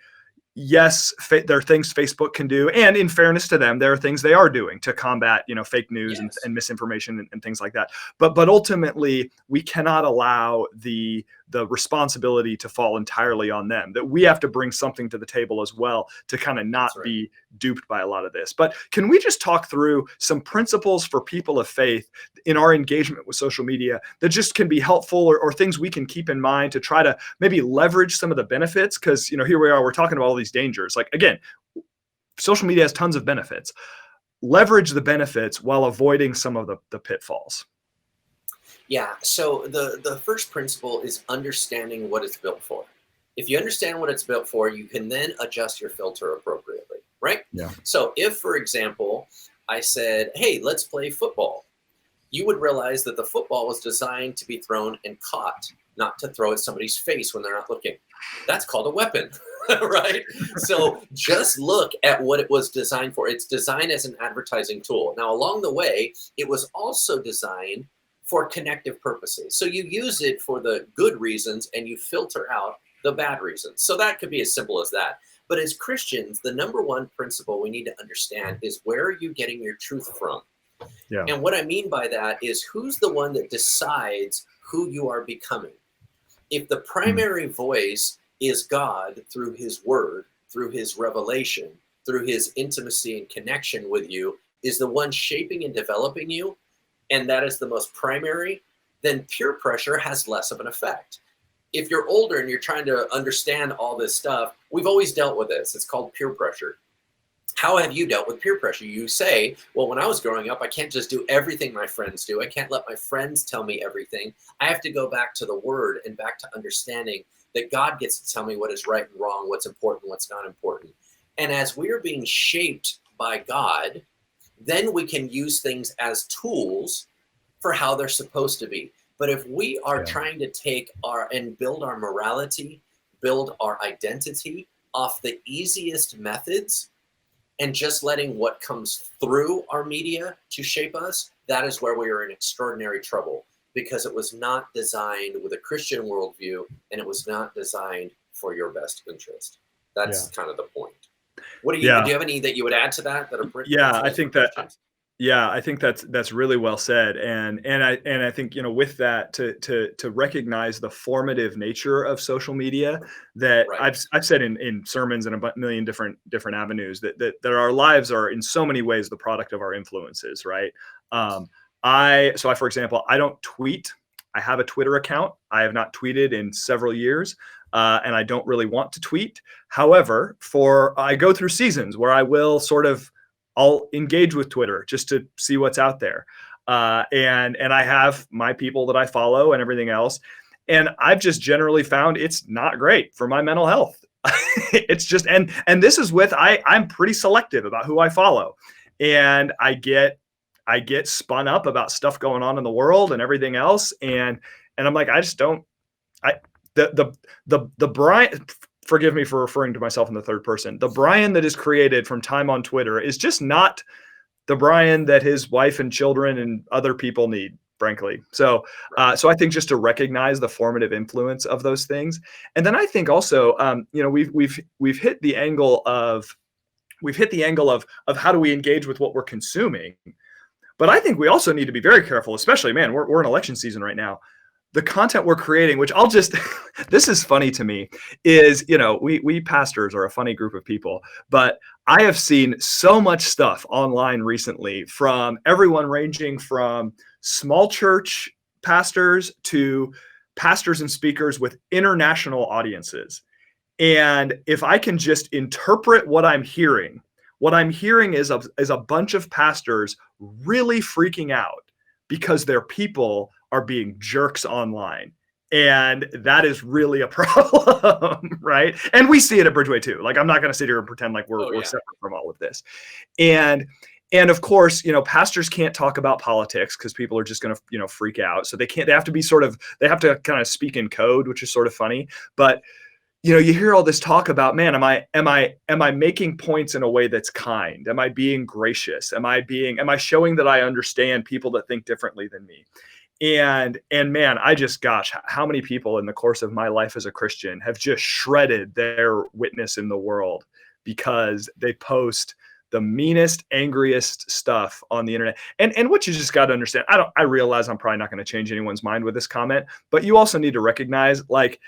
yes, there are things Facebook can do, and in fairness to them, there are things they are doing to combat, fake news and misinformation and things like that. But ultimately, we cannot allow the responsibility to fall entirely on them. That we have to bring something to the table as well to kind of not be duped by a lot of this. But can we just talk through some principles for people of faith in our engagement with social media that just can be helpful, or things we can keep in mind to try to maybe leverage some of the benefits? Because here we are, we're talking about all these dangers. Like, again, social media has tons of benefits. Leverage the benefits while avoiding some of the pitfalls. Yeah, so the first principle is understanding what it's built for. If you understand what it's built for, you can then adjust your filter appropriately, right? Yeah. So if, for example, I said, hey, let's play football, you would realize that the football was designed to be thrown and caught, not to throw at somebody's face when they're not looking. That's called a weapon, right? So just look at what it was designed for. It's designed as an advertising tool. Now, along the way, it was also designed for connective purposes. So you use it for the good reasons and you filter out the bad reasons. So that could be as simple as that. But as Christians, the number one principle we need to understand is, where are you getting your truth from? Yeah. And what I mean by that is, who's the one that decides who you are becoming? If the primary voice is God through his word, through his revelation, through his intimacy and connection with you, is the one shaping and developing you, and that is the most primary, then peer pressure has less of an effect. If you're older and you're trying to understand all this stuff, we've always dealt with this. It's called peer pressure. How have you dealt with peer pressure? You say, well, when I was growing up, I can't just do everything my friends do. I can't let my friends tell me everything. I have to go back to the word and back to understanding that God gets to tell me what is right and wrong, what's important, what's not important. And as we're being shaped by God, then we can use things as tools for how they're supposed to be. But if we are trying to take and build our morality, build our identity off the easiest methods, and just letting what comes through our media to shape us, that is where we are in extraordinary trouble, because it was not designed with a Christian worldview, and it was not designed for your best interest. That's kind of the point. What do you do? You have any that you would add to that? I think that's really well said, and I think with that, to recognize the formative nature of social media, that I've said in sermons and a million different avenues, that our lives are in so many ways the product of our influences, right? For example, I don't tweet. I have a Twitter account. I have not tweeted in several years. And I don't really want to tweet. However, I go through seasons where I'll engage with Twitter just to see what's out there. And I have my people that I follow and everything else. And I've just generally found it's not great for my mental health. It's just, and this is I'm pretty selective about who I follow. And I get spun up about stuff going on in the world and everything else. And I'm like, I just don't, the Brian, forgive me for referring to myself in the third person, the Brian that is created from time on Twitter is just not the Brian that his wife and children and other people need, frankly. So I think just to recognize the formative influence of those things. And then I think also, we've hit the angle of how do we engage with what we're consuming. But I think we also need to be very careful, especially, we're in election season right now. the content we're creating, which I'll just, this is funny to me, is, we pastors are a funny group of people, but I have seen so much stuff online recently from everyone ranging from small church pastors to pastors and speakers with international audiences. And if I can just interpret what I'm hearing is a bunch of pastors really freaking out because their people are being jerks online. And that is really a problem, right? And we see it at Bridgeway too. Like, I'm not going to sit here and pretend like we're separate from all of this. And of course, pastors can't talk about politics because people are just going to, freak out. So they have to kind of speak in code, which is sort of funny. But you hear all this talk about, man, am I making points in a way that's kind? Am I being gracious? Am I showing that I understand people that think differently than me? And man, gosh, how many people in the course of my life as a Christian have just shredded their witness in the world because they post the meanest, angriest stuff on the internet. And what you just got to understand, I realize I'm probably not going to change anyone's mind with this comment, but you also need to recognize, like,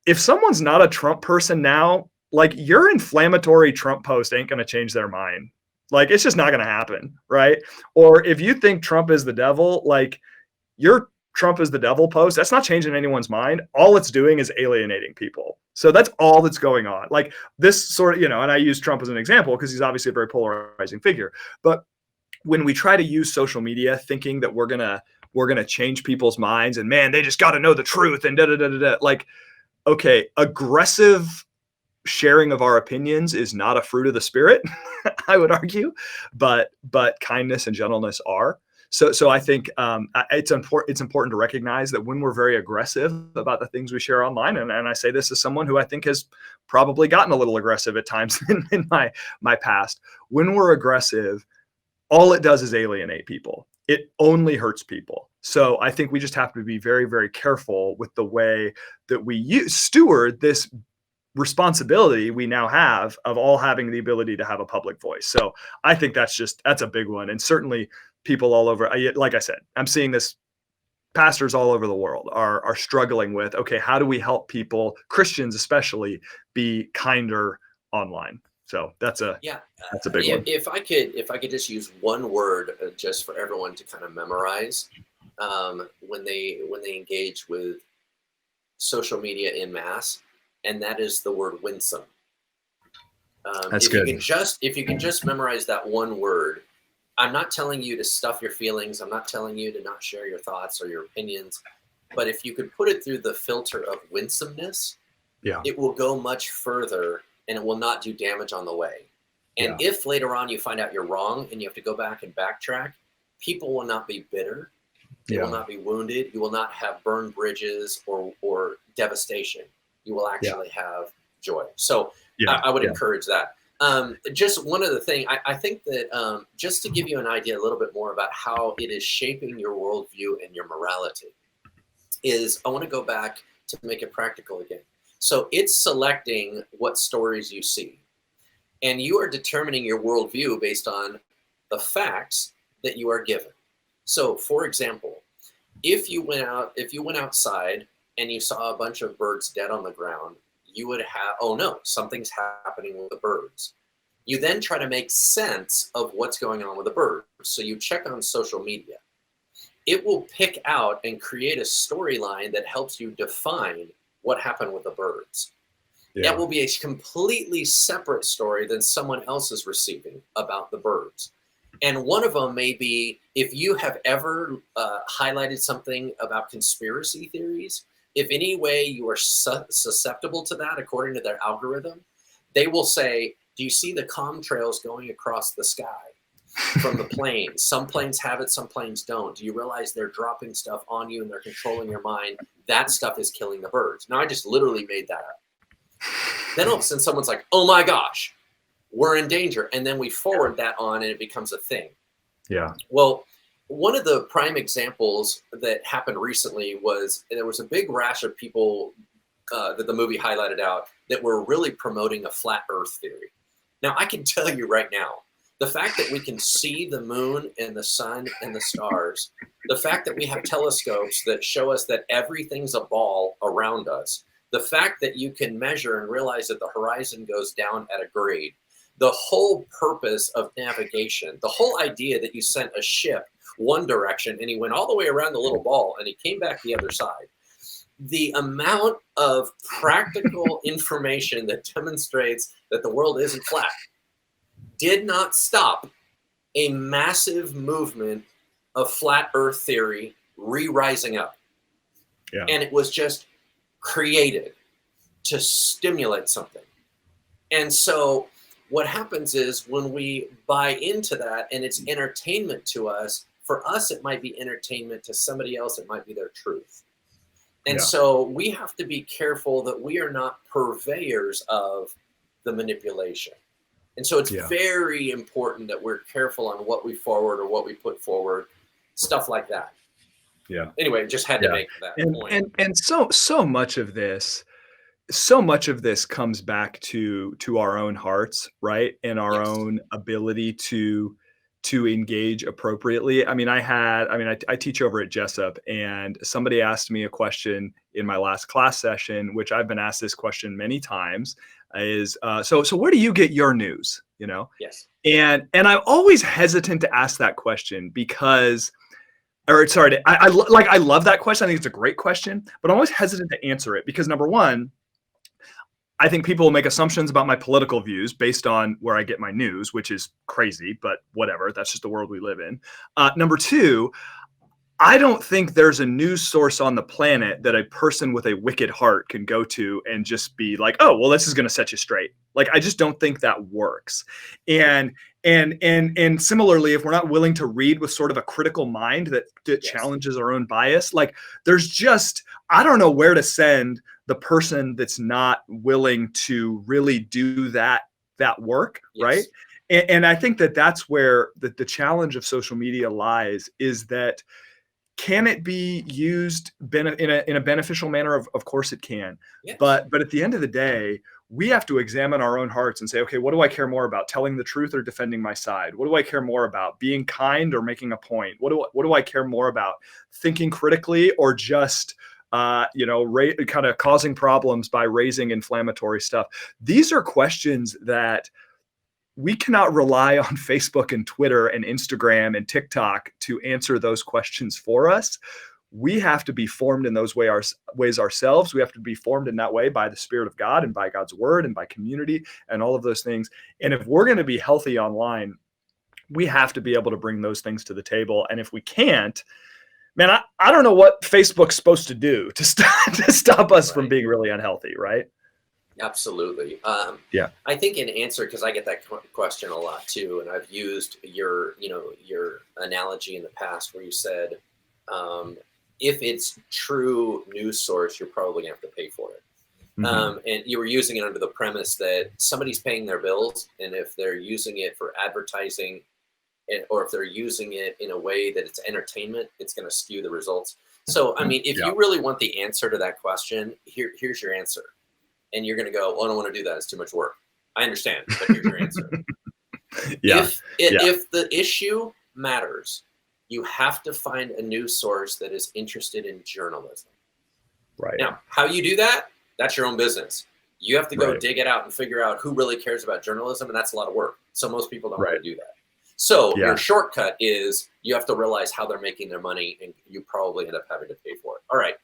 if someone's not a Trump person now, like, your inflammatory Trump post ain't going to change their mind. Like, it's just not going to happen, right? Or if you think Trump is the devil, like, your Trump is the devil post, that's not changing anyone's mind. All it's doing is alienating people. So that's all that's going on. Like, this sort of, and I use Trump as an example because he's obviously a very polarizing figure. But when we try to use social media thinking that we're gonna change people's minds and, man, they just got to know the truth and like, okay, aggressive sharing of our opinions is not a fruit of the spirit, I would argue, but kindness and gentleness are. So I think it's important to recognize that when we're very aggressive about the things we share online, and I say this as someone who I think has probably gotten a little aggressive at times in my past, when we're aggressive, all it does is alienate people. It only hurts people. So I think we just have to be very, very careful with the way that we steward this responsibility we now have of all having the ability to have a public voice. So I think that's a big one. And certainly people all over, like I said, I'm seeing this, pastors all over the world are struggling with, okay, how do we help people, Christians especially, be kinder online? So that's a big one. If I could just use one word just for everyone to kind of memorize when they engage with social media en masse, and that is the word winsome. That's good. If you can just memorize that one word, I'm not telling you to stuff your feelings. I'm not telling you to not share your thoughts or your opinions, but if you could put it through the filter of winsomeness, it will go much further and it will not do damage on the way. And if later on you find out you're wrong and you have to go back and backtrack, people will not be bitter. They will not be wounded. You will not have burned bridges or devastation. You will actually have joy. So I would encourage that. Just one other thing, I think that just to give you an idea a little bit more about how it is shaping your worldview and your morality, is I want to go back to make it practical again. So it's selecting what stories you see. And you are determining your worldview based on the facts that you are given. So, for example, if you went outside and you saw a bunch of birds dead on the ground, you would have, oh no, something's happening with the birds. You then try to make sense of what's going on with the birds. So you check on social media. It will pick out and create a storyline that helps you define what happened with the birds. That will be a completely separate story than someone else is receiving about the birds. And one of them may be, if you have ever highlighted something about conspiracy theories, if any way you are susceptible to that, according to their algorithm, they will say, do you see the contrails going across the sky from the planes? Some planes have it, some planes don't. Do you realize they're dropping stuff on you and they're controlling your mind? That stuff is killing the birds. Now, I just literally made that up. Then all of a sudden someone's like, oh my gosh, we're in danger. And then we forward that on and it becomes a thing. Yeah. Well, one of the prime examples that happened recently was there was a big rash of people that the movie highlighted out that were really promoting a flat earth theory. Now, I can tell you right now, The fact that we can see the moon and the sun and the stars, the fact that we have telescopes that show us that everything's a ball around us, the fact that you can measure and realize that the horizon goes down at a grade, the whole purpose of navigation, the whole idea that you sent a ship one direction and he went all the way around the little ball and he came back the other side. The amount of practical information that demonstrates that the world isn't flat did not stop a massive movement of flat earth theory re-rising up. Yeah. And it was just created to stimulate something. And so what happens is when we buy into that and it's entertainment to us, for us, it might be entertainment. To somebody else, it might be their truth. And so we have to be careful that we are not purveyors of the manipulation. And so it's very important that we're careful on what we forward or what we put forward, stuff like that. Yeah. Anyway, just had to make that point. And so much of this comes back to our own hearts, right? And our own ability to engage appropriately. I mean, I teach over at Jessup, and somebody asked me a question in my last class session, which I've been asked this question many times, is so where do you get your news? You know? Yes. And I'm always hesitant to ask that question because, or sorry, I love that question. I think it's a great question, but I'm always hesitant to answer it because, number one, I think people will make assumptions about my political views based on where I get my news, which is crazy, but whatever. That's just the world we live in. Number two, I don't think there's a news source on the planet that a person with a wicked heart can go to and just be like, oh, well, this is going to set you straight. Like, I just don't think that works. And similarly, if we're not willing to read with sort of a critical mind that challenges our own bias, like there's just, I don't know where to send the person that's not willing to really do that work. Right. And I think that's where the challenge of social media lies, is that can it be used in a beneficial manner? Of course it can. Yes. But at the end of the day, we have to examine our own hearts and say, okay, what do I care more about, telling the truth or defending my side? What do I care more about, being kind or making a point? What do I care more about, thinking critically or just kind of causing problems by raising inflammatory stuff? These are questions that we cannot rely on Facebook and Twitter and Instagram and TikTok to answer those questions for us. We have to be formed in those ways ourselves. We have to be formed in that way by the Spirit of God and by God's word and by community and all of those things. And if we're going to be healthy online, we have to be able to bring those things to the table. And if we can't, man, I don't know what Facebook's supposed to do to stop us from being really unhealthy, right? Absolutely. I think in answer, because I get that question a lot too, and I've used your analogy in the past where you said, if it's true news source, you're probably gonna have to pay for it. Mm-hmm. And you were using it under the premise that somebody's paying their bills, and if they're using it for advertising, or if they're using it in a way that it's entertainment, it's going to skew the results. So, I mean, if you really want the answer to that question, here's your answer. And you're going to go, well, I don't want to do that. It's too much work. I understand, but here's your answer. If the issue matters, you have to find a news source that is interested in journalism. Right. Now, how you do that, that's your own business. You have to go dig it out and figure out who really cares about journalism, and that's a lot of work. So most people don't want to do that. So your shortcut is you have to realize how they're making their money, and you probably end up having to pay for it. All right.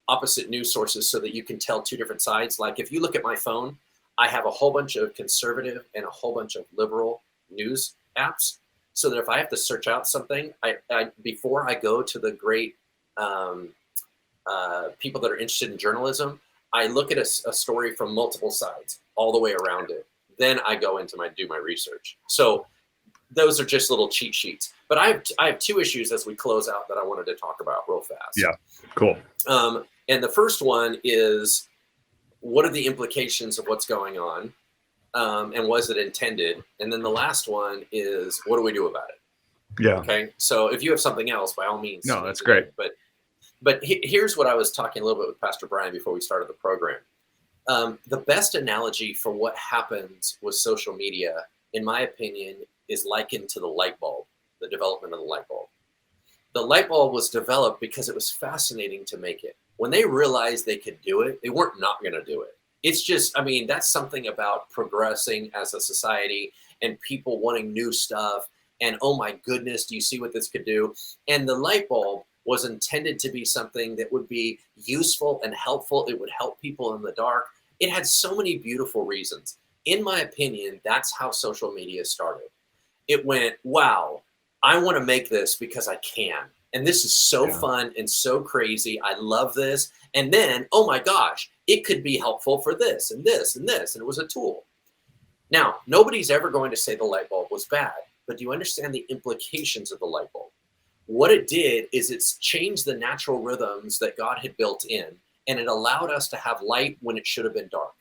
Opposite news sources so that you can tell two different sides. Like if you look at my phone, I have a whole bunch of conservative and a whole bunch of liberal news apps. So that if I have to search out something, I before I go to the great people that are interested in journalism, I look at a story from multiple sides all the way around it. Then I go into do my research. So those are just little cheat sheets. But I have two issues as we close out that I wanted to talk about real fast. Yeah, cool. And the first one is, what are the implications of what's going on? And was it intended? And then the last one is, what do we do about it? Yeah. Okay. So if you have something else, by all means. No, that's great. But here's what I was talking a little bit with Pastor Brian before we started the program. The best analogy for what happens with social media, in my opinion, is likened to the light bulb, the development of the light bulb. The light bulb was developed because it was fascinating to make it. When they realized they could do it, they weren't not going to do it. It's just, I mean, that's something about progressing as a society and people wanting new stuff. And oh my goodness, do you see what this could do? And the light bulb was intended to be something that would be useful and helpful. It would help people in the dark. It had so many beautiful reasons. In my opinion, that's how social media started. It went, wow, I want to make this because I can. And this is so fun and so crazy. I love this. And then, oh my gosh, it could be helpful for this and this and this. And it was a tool. Now, nobody's ever going to say the light bulb was bad, but do you understand the implications of the light bulb? What it did is it's changed the natural rhythms that God had built in, and it allowed us to have light when it should have been dark.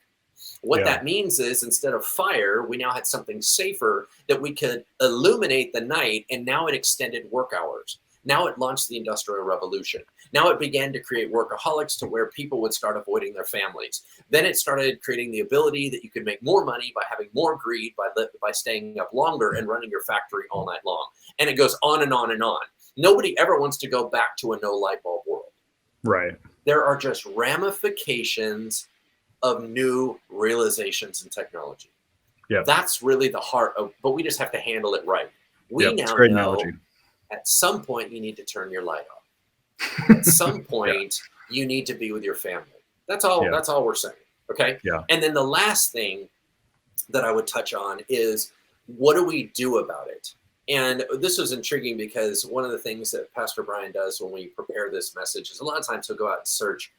What that means is instead of fire, we now had something safer that we could illuminate the night, and now it extended work hours. Now it launched the Industrial Revolution. Now it began to create workaholics to where people would start avoiding their families. Then it started creating the ability that you could make more money by having more greed, by staying up longer and running your factory all night long. And it goes on and on and on. Nobody ever wants to go back to a no light bulb world. Right. There are just ramifications of new realizations in technology. Yeah. That's really the heart of, but we just have to handle it right. We now great know analogy. At some point you need to turn your light off. At some point you need to be with your family. That's all. That's all we're saying. Okay. Yeah. And then the last thing that I would touch on is, what do we do about it? And this was intriguing because one of the things that Pastor Brian does when we prepare this message is a lot of times he'll go out and search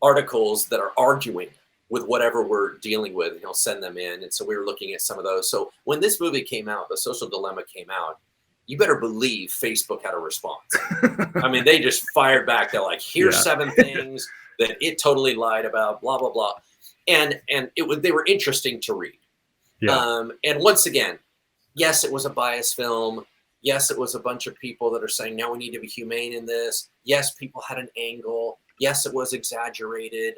articles that are arguing with whatever we're dealing with, and he'll send them in. And so we were looking at some of those. So when this movie came out, The Social Dilemma came out, you better believe Facebook had a response. I mean, they just fired back. They're like, here's 7 things that it totally lied about, blah, blah, blah. And they were interesting to read. Yeah. And once again, yes, it was a biased film. Yes, it was a bunch of people that are saying, now we need to be humane in this. Yes, people had an angle. Yes, it was exaggerated.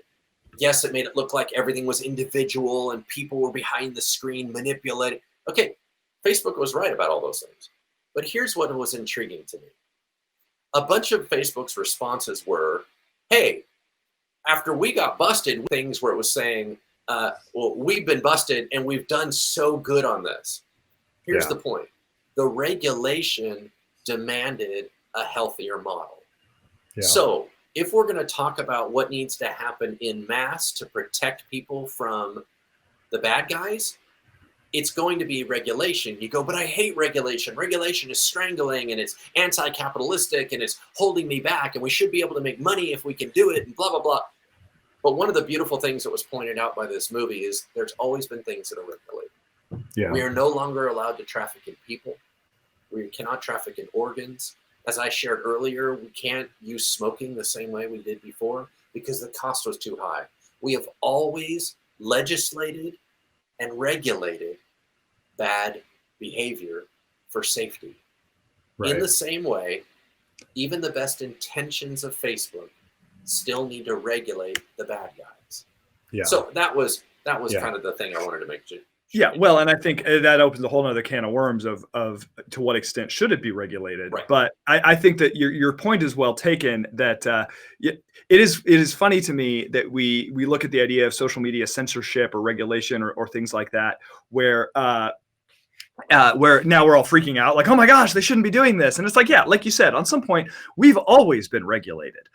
Yes, it made it look like everything was individual and people were behind the screen manipulating. Okay, Facebook was right about all those things. But here's what was intriguing to me. A bunch of Facebook's responses were, hey, after we got busted, things where it was saying, well, we've been busted and we've done so good on this. Here's the point. The regulation demanded a healthier model. Yeah. So if we're going to talk about what needs to happen in mass to protect people from the bad guys, it's going to be regulation. You go, but I hate regulation. Regulation is strangling and it's anti-capitalistic and it's holding me back, and we should be able to make money if we can do it and blah, blah, blah. But one of the beautiful things that was pointed out by this movie is there's always been things that are regulated. Yeah. We are no longer allowed to traffic in people. We cannot traffic in organs. As I shared earlier, we can't use smoking the same way we did before because the cost was too high. We have always legislated and regulated bad behavior for safety. Right. In the same way, even the best intentions of Facebook still need to regulate the bad guys. Yeah. So that was kind of the thing I wanted to make. Yeah, well, and I think that opens a whole other can of worms of to what extent should it be regulated. Right. But I think that your point is well taken. That it is funny to me that we look at the idea of social media censorship or regulation or things like that, where now we're all freaking out, like, oh my gosh, they shouldn't be doing this. And it's like, yeah, like you said, on some point, we've always been regulated.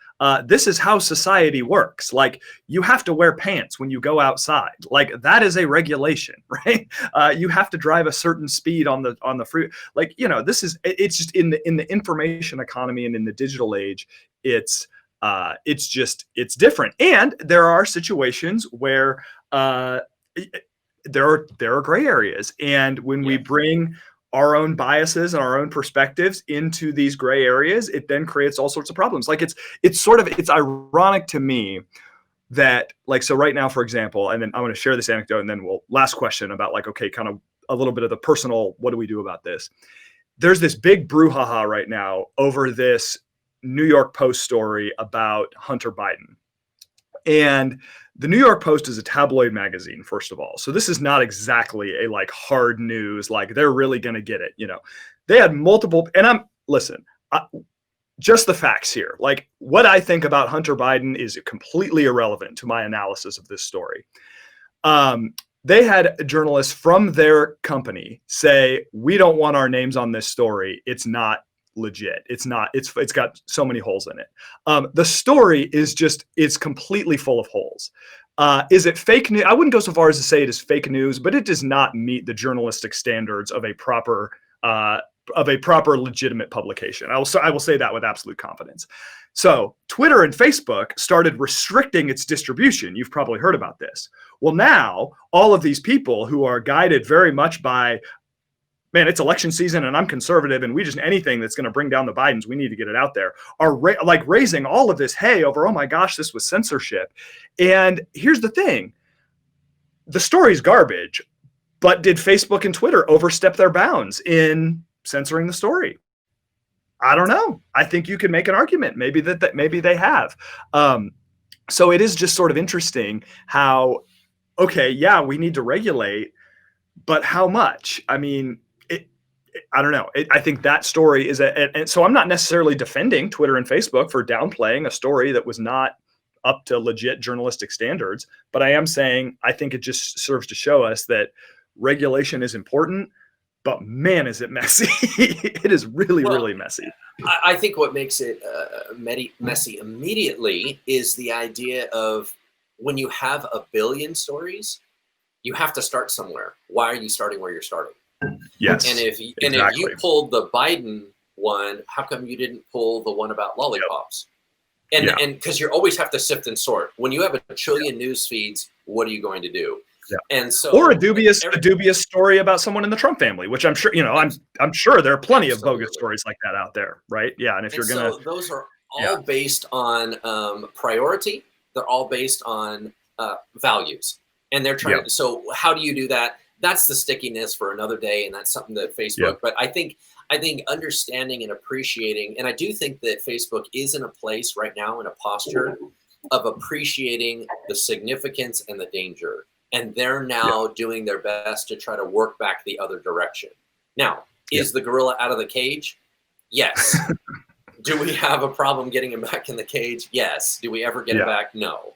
This is how society works. Like, you have to wear pants when you go outside. Like, that is a regulation, right? You have to drive a certain speed on the free. Like, it's just in the information economy and in the digital age, it's different. And there are situations where there are gray areas. And when we bring our own biases and our own perspectives into these gray areas, it then creates all sorts of problems. Like, it's ironic to me that, like, so right now, for example, and then I'm going to share this anecdote and then last question about, like, okay, kind of a little bit of the personal, what do we do about this? There's this big brouhaha right now over this New York Post story about Hunter Biden. And the New York Post is a tabloid magazine, first of all. So this is not exactly a like hard news, like they're really going to get it. They had multiple, and listen, just the facts here. Like what I think about Hunter Biden is completely irrelevant to my analysis of this story. They had journalists from their company say, we don't want our names on this story. It's not legit. It's got so many holes in it. The story is completely full of holes. Is it fake news? I wouldn't go so far as to say it is fake news, but it does not meet the journalistic standards of a proper legitimate publication. I will say that with absolute confidence. So Twitter and Facebook started restricting its distribution. You've probably heard about this. Well, now all of these people who are guided very much by, man, it's election season and I'm conservative and anything that's going to bring down the Bidens, we need to get it out there, are raising all of this hay over, oh my gosh, this was censorship. And here's the thing. The story's garbage, but did Facebook and Twitter overstep their bounds in censoring the story? I don't know. I think you could make an argument maybe they have. So it is just sort of interesting how, okay, yeah, we need to regulate, but how much? I mean, I don't know. I think that story is and so I'm not necessarily defending Twitter and Facebook for downplaying a story that was not up to legit journalistic standards, but I am saying I think it just serves to show us that regulation is important. But man, is it messy. It is really messy. I think what makes it messy immediately is the idea of when you have a billion stories, you have to start somewhere. Why are you starting where you're starting? Yes. And if you pulled the Biden one, how come you didn't pull the one about lollipops? Yep. And because you always have to sift and sort. When you have a trillion news feeds, what are you going to do? Yeah. And so, or a dubious story about someone in the Trump family, which I'm sure, I'm sure there are plenty of bogus stories like that out there, right? Yeah, and if you're gonna, so those are all based on priority. They're all based on values, and they're trying. Yeah. So how do you do that? That's the stickiness for another day, and that's something that Facebook. Yeah. But I think understanding and appreciating, and I do think that Facebook is in a place right now in a posture of appreciating the significance and the danger. And they're now doing their best to try to work back the other direction. Now, is the gorilla out of the cage? Yes. Do we have a problem getting him back in the cage? Yes. Do we ever get him back? No.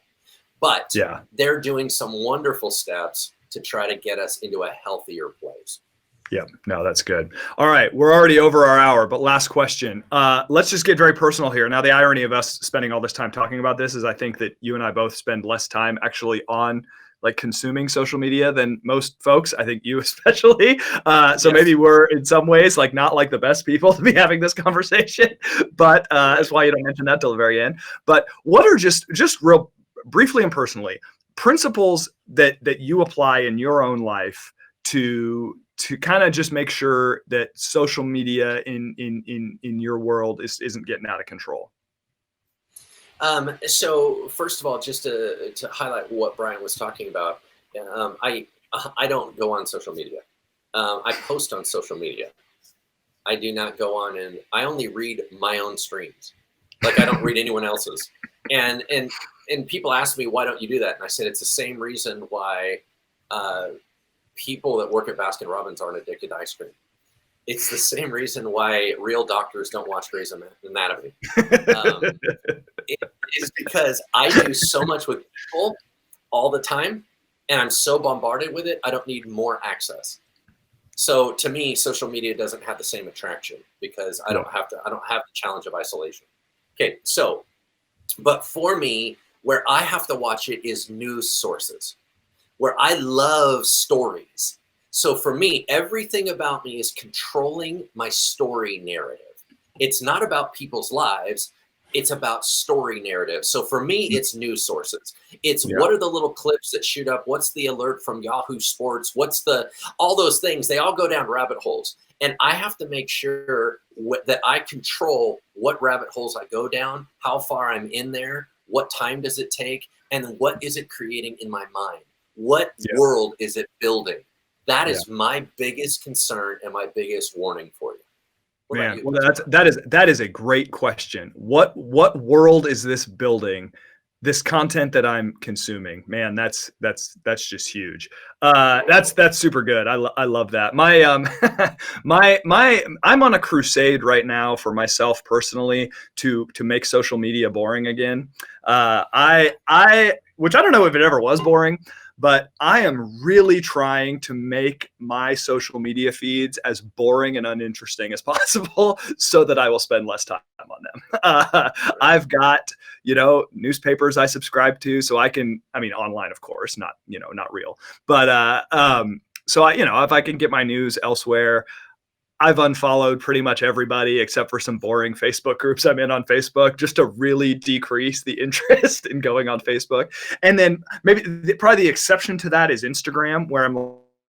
But they're doing some wonderful steps to try to get us into a healthier place. Yeah, no, that's good. All right, we're already over our hour, but last question. Let's just get very personal here. Now, the irony of us spending all this time talking about this is I think that you and I both spend less time actually on like consuming social media than most folks. I think you especially. So maybe we're in some ways like not like the best people to be having this conversation, but that's why you don't mention that till the very end. But what are just real briefly and personally principles that you apply in your own life to kind of just make sure that social media in your world isn't getting out of control? So first of all, just to highlight what Brian was talking about, I don't go on social media. I post on social media. I do not go on, and I only read my own streams. Like I don't read anyone else's. And people ask me, why don't you do that? And I said, it's the same reason why people that work at Baskin Robbins aren't addicted to ice cream. It's the same reason why real doctors don't watch Grey's Anatomy. It is because I do so much with people all the time, and I'm so bombarded with it, I don't need more access. So to me, social media doesn't have the same attraction because I don't have the challenge of isolation. Okay, so, but for me, where I have to watch it is news sources, where I love stories. So for me, everything about me is controlling my story narrative. It's not about people's lives. It's about story narrative. So for me, it's news sources. It's what are the little clips that shoot up? What's the alert from Yahoo Sports? All those things, they all go down rabbit holes. And I have to make sure that I control what rabbit holes I go down, how far I'm in there, what time does it take, and what is it creating in my mind? What world is it building? That is my biggest concern and my biggest warning for you. Man, well, that is a great question. What world is this building? this content that I'm consuming, man, that's just huge. That's super good. I love that. My my I'm on a crusade right now for myself personally to make social media boring again. I which I don't know if it ever was boring, but I am really trying to make my social media feeds as boring and uninteresting as possible so that I will spend less time on them. I've got, newspapers I subscribe to, so I can, I mean, online, of course, not, not real, but, so if I can get my news elsewhere. I've unfollowed pretty much everybody except for some boring Facebook groups I'm in on Facebook, just to really decrease the interest in going on Facebook. And then probably the exception to that is Instagram, where I'm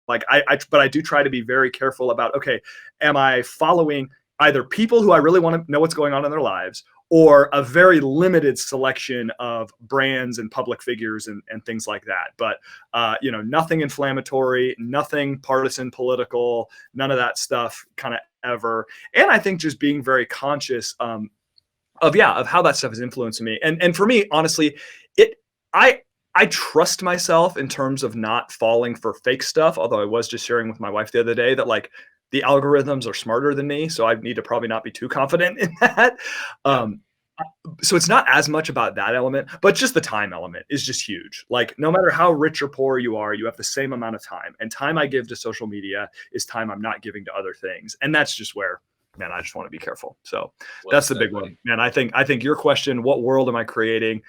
like, but I do try to be very careful about, okay, am I following either people who I really want to know what's going on in their lives, or a very limited selection of brands and public figures and things like that. But, nothing inflammatory, nothing partisan political, none of that stuff kind of ever. And I think just being very conscious of how that stuff is influencing me. And for me, honestly, I trust myself in terms of not falling for fake stuff. Although I was just sharing with my wife the other day that, like, the algorithms are smarter than me, so I need to probably not be too confident in that. So it's not as much about that element, but just the time element is just huge. Like, no matter how rich or poor you are, you have the same amount of time. And time I give to social media is time I'm not giving to other things. And that's just where, man, I just want to be careful. So that's the big one. Man, I think your question, what world am I creating?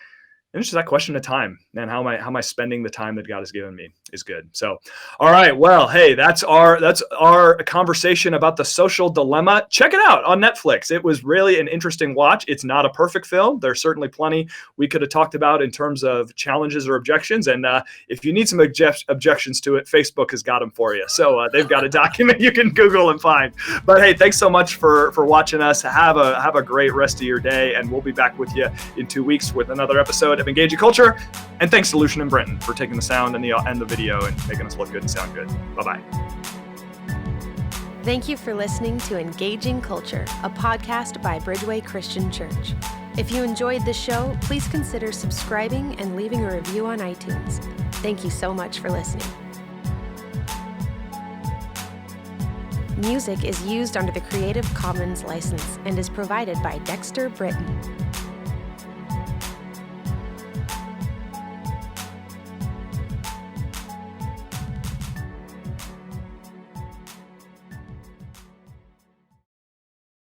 And it's just that question of time, and how am I spending the time that God has given me is good. So, all right, well, hey, that's our conversation about The Social Dilemma. Check it out on Netflix. It was really an interesting watch. It's not a perfect film. There's certainly plenty we could have talked about in terms of challenges or objections. And if you need some objections to it, Facebook has got them for you. So they've got a document you can Google and find. But hey, thanks so much for watching us. Have a great rest of your day, and we'll be back with you in 2 weeks with another episode of Engaging Culture. And thanks to Lucian and Brenton for taking the sound and the video and making us look good and sound good. Bye-bye. Thank you for listening to Engaging Culture, a podcast by Bridgeway Christian Church. If you enjoyed the show, please consider subscribing and leaving a review on iTunes. Thank you so much for listening. Music is used under the Creative Commons license and is provided by Dexter Britton.